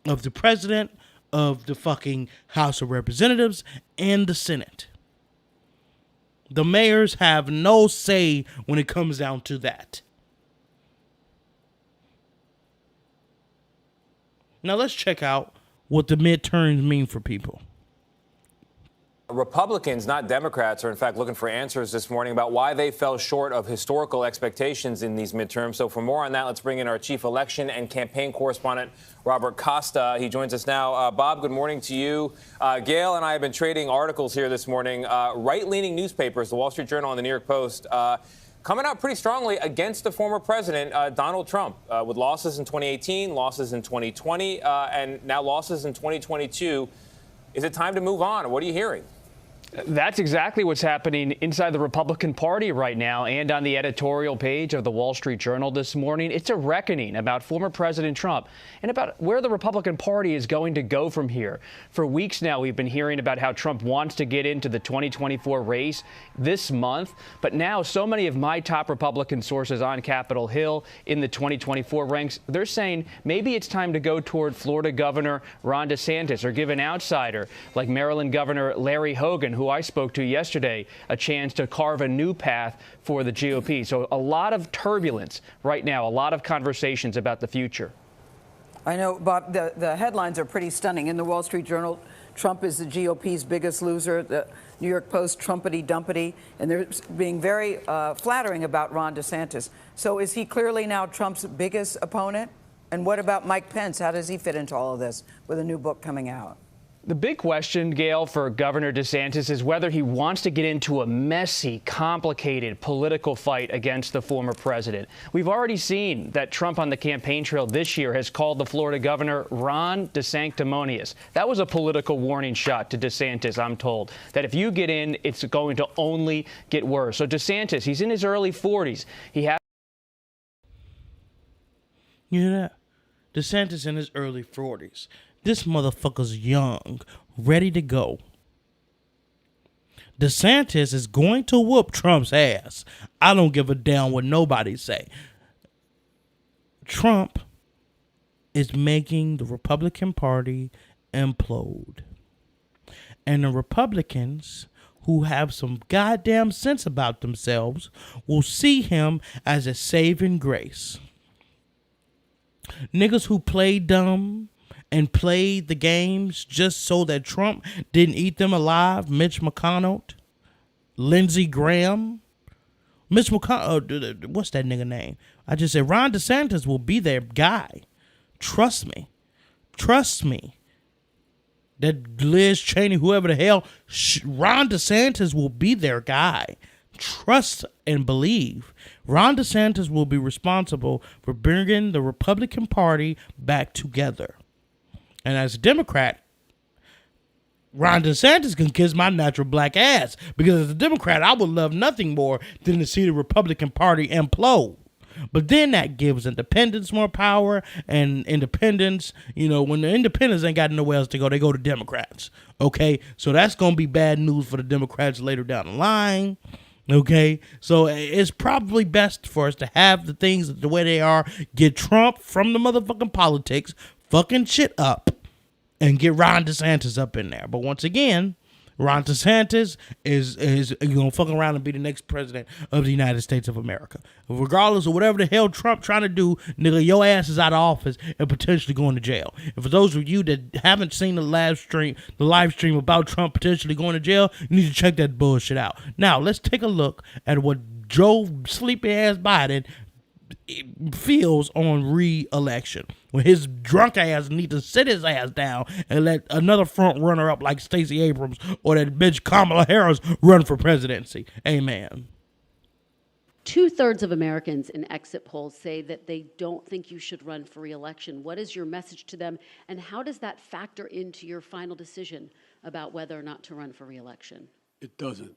Of the president, of the fucking House of Representatives, and the Senate. The mayors have no say when it comes down to that. Now let's check out what the midterms mean for people. Republicans, not Democrats, are in fact looking for answers this morning about why they fell short of historical expectations in these midterms. So for more on that, let's bring in our chief election and campaign correspondent, Robert Costa. He joins us now. Bob, good morning to you. Gail and I have been trading articles here this morning. Right-leaning newspapers, the Wall Street Journal and the New York Post, coming out pretty strongly against the former president, Donald Trump, with losses in 2018, losses in 2020, and now losses in 2022. Is it time to move on? What are you hearing? That's exactly what's happening inside the Republican Party right now, and on the editorial page of the Wall Street Journal this morning. It's a reckoning about former President Trump and about where the Republican Party is going to go from here. For weeks now, we've been hearing about how Trump wants to get into the 2024 race this month. But now so many of my top Republican sources on Capitol Hill in the 2024 ranks, they're saying maybe it's time to go toward Florida Governor Ron DeSantis or give an outsider like Maryland Governor Larry Hogan, who I spoke to yesterday, a chance to carve a new path for the GOP. So a lot of turbulence right now, a lot of conversations about the future. I know, Bob, the headlines are pretty stunning. In the Wall Street Journal, Trump is the GOP's biggest loser. The New York Post, Trumpity-dumpity. And they're being very flattering about Ron DeSantis. So is he clearly now Trump's biggest opponent? And what about Mike Pence? How does he fit into all of this with a new book coming out? The big question, Gail, for Governor DeSantis is whether he wants to get into a messy, complicated political fight against the former president. We've already seen that Trump on the campaign trail this year has called the Florida governor Ron DeSanctimonious. That was a political warning shot to DeSantis, I'm told, that if you get in, it's going to only get worse. So DeSantis, he's in his early 40s. He has. You hear that? DeSantis in his early 40s. This motherfucker's young, ready to go. DeSantis is going to whoop Trump's ass. I don't give a damn what nobody say. Trump is making the Republican Party implode. And the Republicans who have some goddamn sense about themselves will see him as a saving grace. Niggas who play dumb and played the games just so that Trump didn't eat them alive. Mitch McConnell, Lindsey Graham, Mitch McConnell, what's that nigga name? I just said Ron DeSantis will be their guy. Trust me. Trust me. That Liz Cheney, whoever the hell, Ron DeSantis will be their guy. Trust and believe. Ron DeSantis will be responsible for bringing the Republican Party back together. And as a Democrat, Ron DeSantis can kiss my natural black ass. Because as a Democrat, I would love nothing more than to see the Republican Party implode. But then that gives independents more power, and independents, you know, when the independents ain't got nowhere else to go, they go to Democrats. Okay, so that's going to be bad news for the Democrats later down the line. Okay, so it's probably best for us to have the things the way they are, get Trump from the motherfucking politics, fucking shit up, and get Ron DeSantis up in there. But once again, Ron DeSantis is going to fuck around and be the next president of the United States of America. Regardless of whatever the hell Trump trying to do, nigga, your ass is out of office and potentially going to jail. And for those of you that haven't seen the live stream about Trump potentially going to jail, you need to check that bullshit out. Now, let's take a look at what Joe sleepy-ass Biden feels on re-election, when his drunk ass need to sit his ass down and let another front runner up like Stacey Abrams or that bitch Kamala Harris run for presidency. Amen. 2/3 of Americans in exit polls say that they don't think you should run for re-election. What is your message to them, and how does that factor into your final decision about whether or not to run for re-election? It doesn't.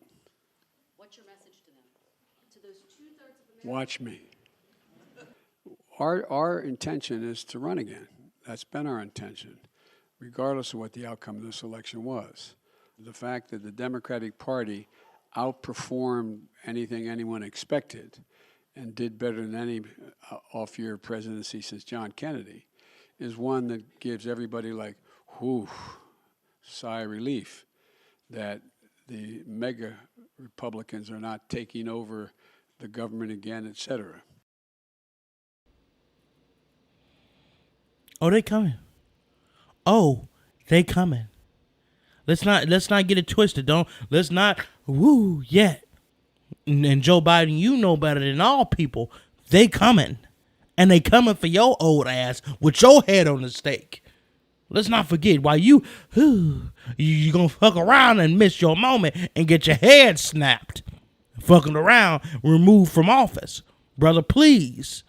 What's your message to them? To those 2/3 of Americans? Watch me. Our intention is to run again. That's been our intention, regardless of what the outcome of this election was. The fact that the Democratic Party outperformed anything anyone expected and did better than any off-year presidency since John Kennedy is one that gives everybody like, whew, sigh of relief that the mega Republicans are not taking over the government again, et cetera. Oh, they coming. Oh, they coming. Let's not get it twisted. Let's not woo yet. And Joe Biden, you know better than all people. They coming. And they coming for your old ass with your head on the stake. Let's not forget, while you gonna fuck around and miss your moment and get your head snapped. Fucking around, removed from office. Brother, please,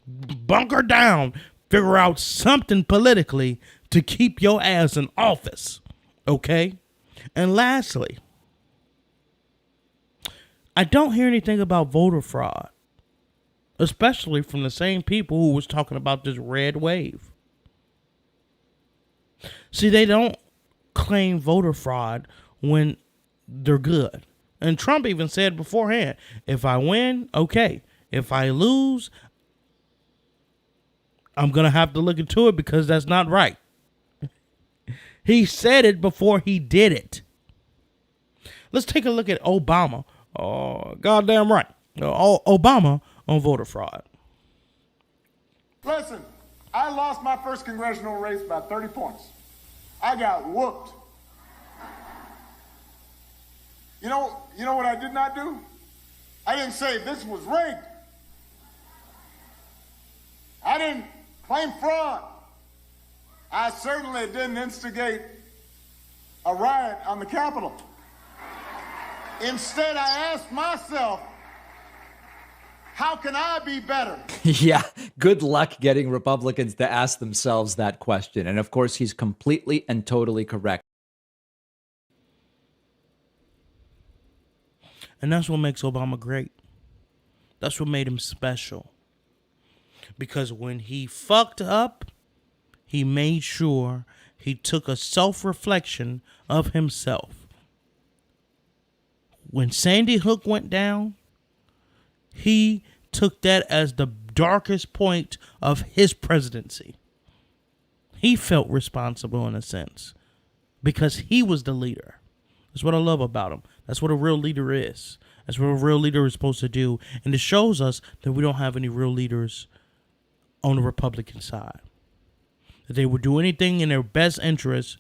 bunker down. Figure out something politically to keep your ass in office, okay? And lastly, I don't hear anything about voter fraud, especially from the same people who was talking about this red wave. See, they don't claim voter fraud when they're good. And Trump even said beforehand, if I win, okay. If I lose, I'm going to have to look into it because that's not right. He said it before he did it. Let's take a look at Obama. Oh, goddamn right. Obama on voter fraud. Listen, I lost my first congressional race by 30 points. I got whooped. You know what I did not do? I didn't say this was rigged. I didn't claim fraud. I certainly didn't instigate a riot on the Capitol. Instead, I asked myself, how can I be better? Yeah, good luck getting Republicans to ask themselves that question. And of course, he's completely and totally correct. And that's what makes Obama great. That's what made him special. Because when he fucked up, he made sure he took a self-reflection of himself. When Sandy Hook went down, he took that as the darkest point of his presidency. He felt responsible in a sense because he was the leader. That's what I love about him. That's what a real leader is. That's what a real leader is supposed to do. And it shows us that we don't have any real leaders on the Republican side. That they would do anything in their best interest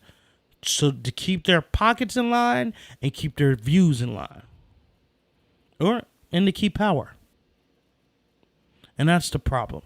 so to keep their pockets in line and keep their views in line. And to keep power. And that's the problem.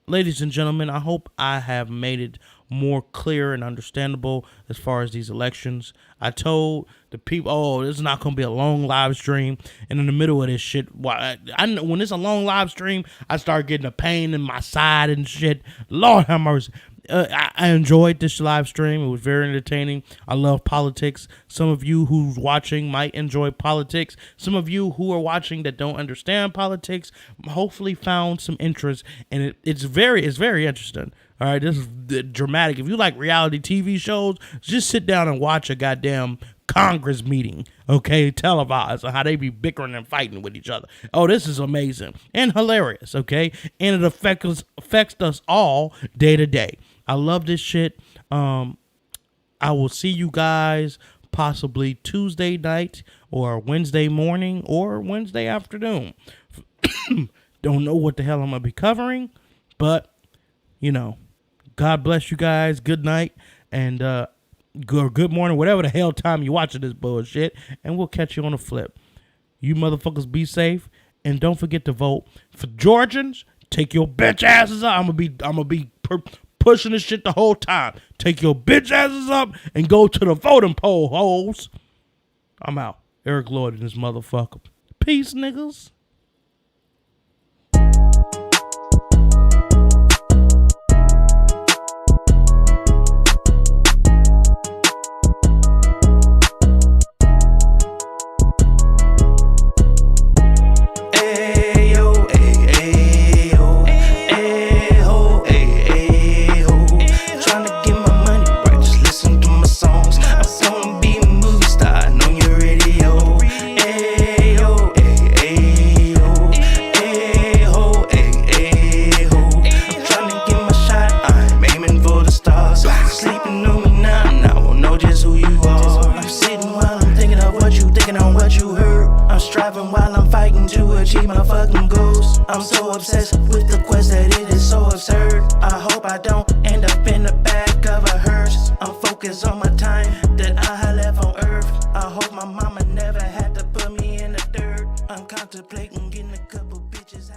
Ladies and gentlemen, I hope I have made it more clear and understandable as far as these elections. I told the people, oh, this is not going to be a long live stream. And in the middle of this shit, when it's a long live stream, I start getting a pain in my side and shit. Lord have mercy. I enjoyed this live stream. It was very entertaining. I love politics. Some of you who's watching might enjoy politics. Some of you who are watching that don't understand politics hopefully found some interest. And it's very interesting. All right, this is dramatic. If you like reality TV shows, just sit down and watch a goddamn Congress meeting, okay, televised, on how they be bickering and fighting with each other. Oh, this is amazing and hilarious, okay? And it affects us all day to day. I love this shit. I will see you guys possibly Tuesday night or Wednesday morning or Wednesday afternoon. Don't know what the hell I'm going to be covering, but, you know, God bless you guys. Good night and good morning, whatever the hell time you're watching this bullshit, and we'll catch you on the flip. You motherfuckers be safe, and don't forget to vote for Georgians. Take your bitch asses up. I'm gonna be pushing this shit the whole time. Take your bitch asses up and go to the voting poll, hoes. I'm out. Eric Lloyd and this motherfucker. Peace, niggas. I'm so obsessed with the quest that it is so absurd. I hope I don't end up in the back of a hearse. I'm focused on my time that I had left on earth. I hope my mama never had to put me in the dirt. I'm contemplating getting a couple bitches.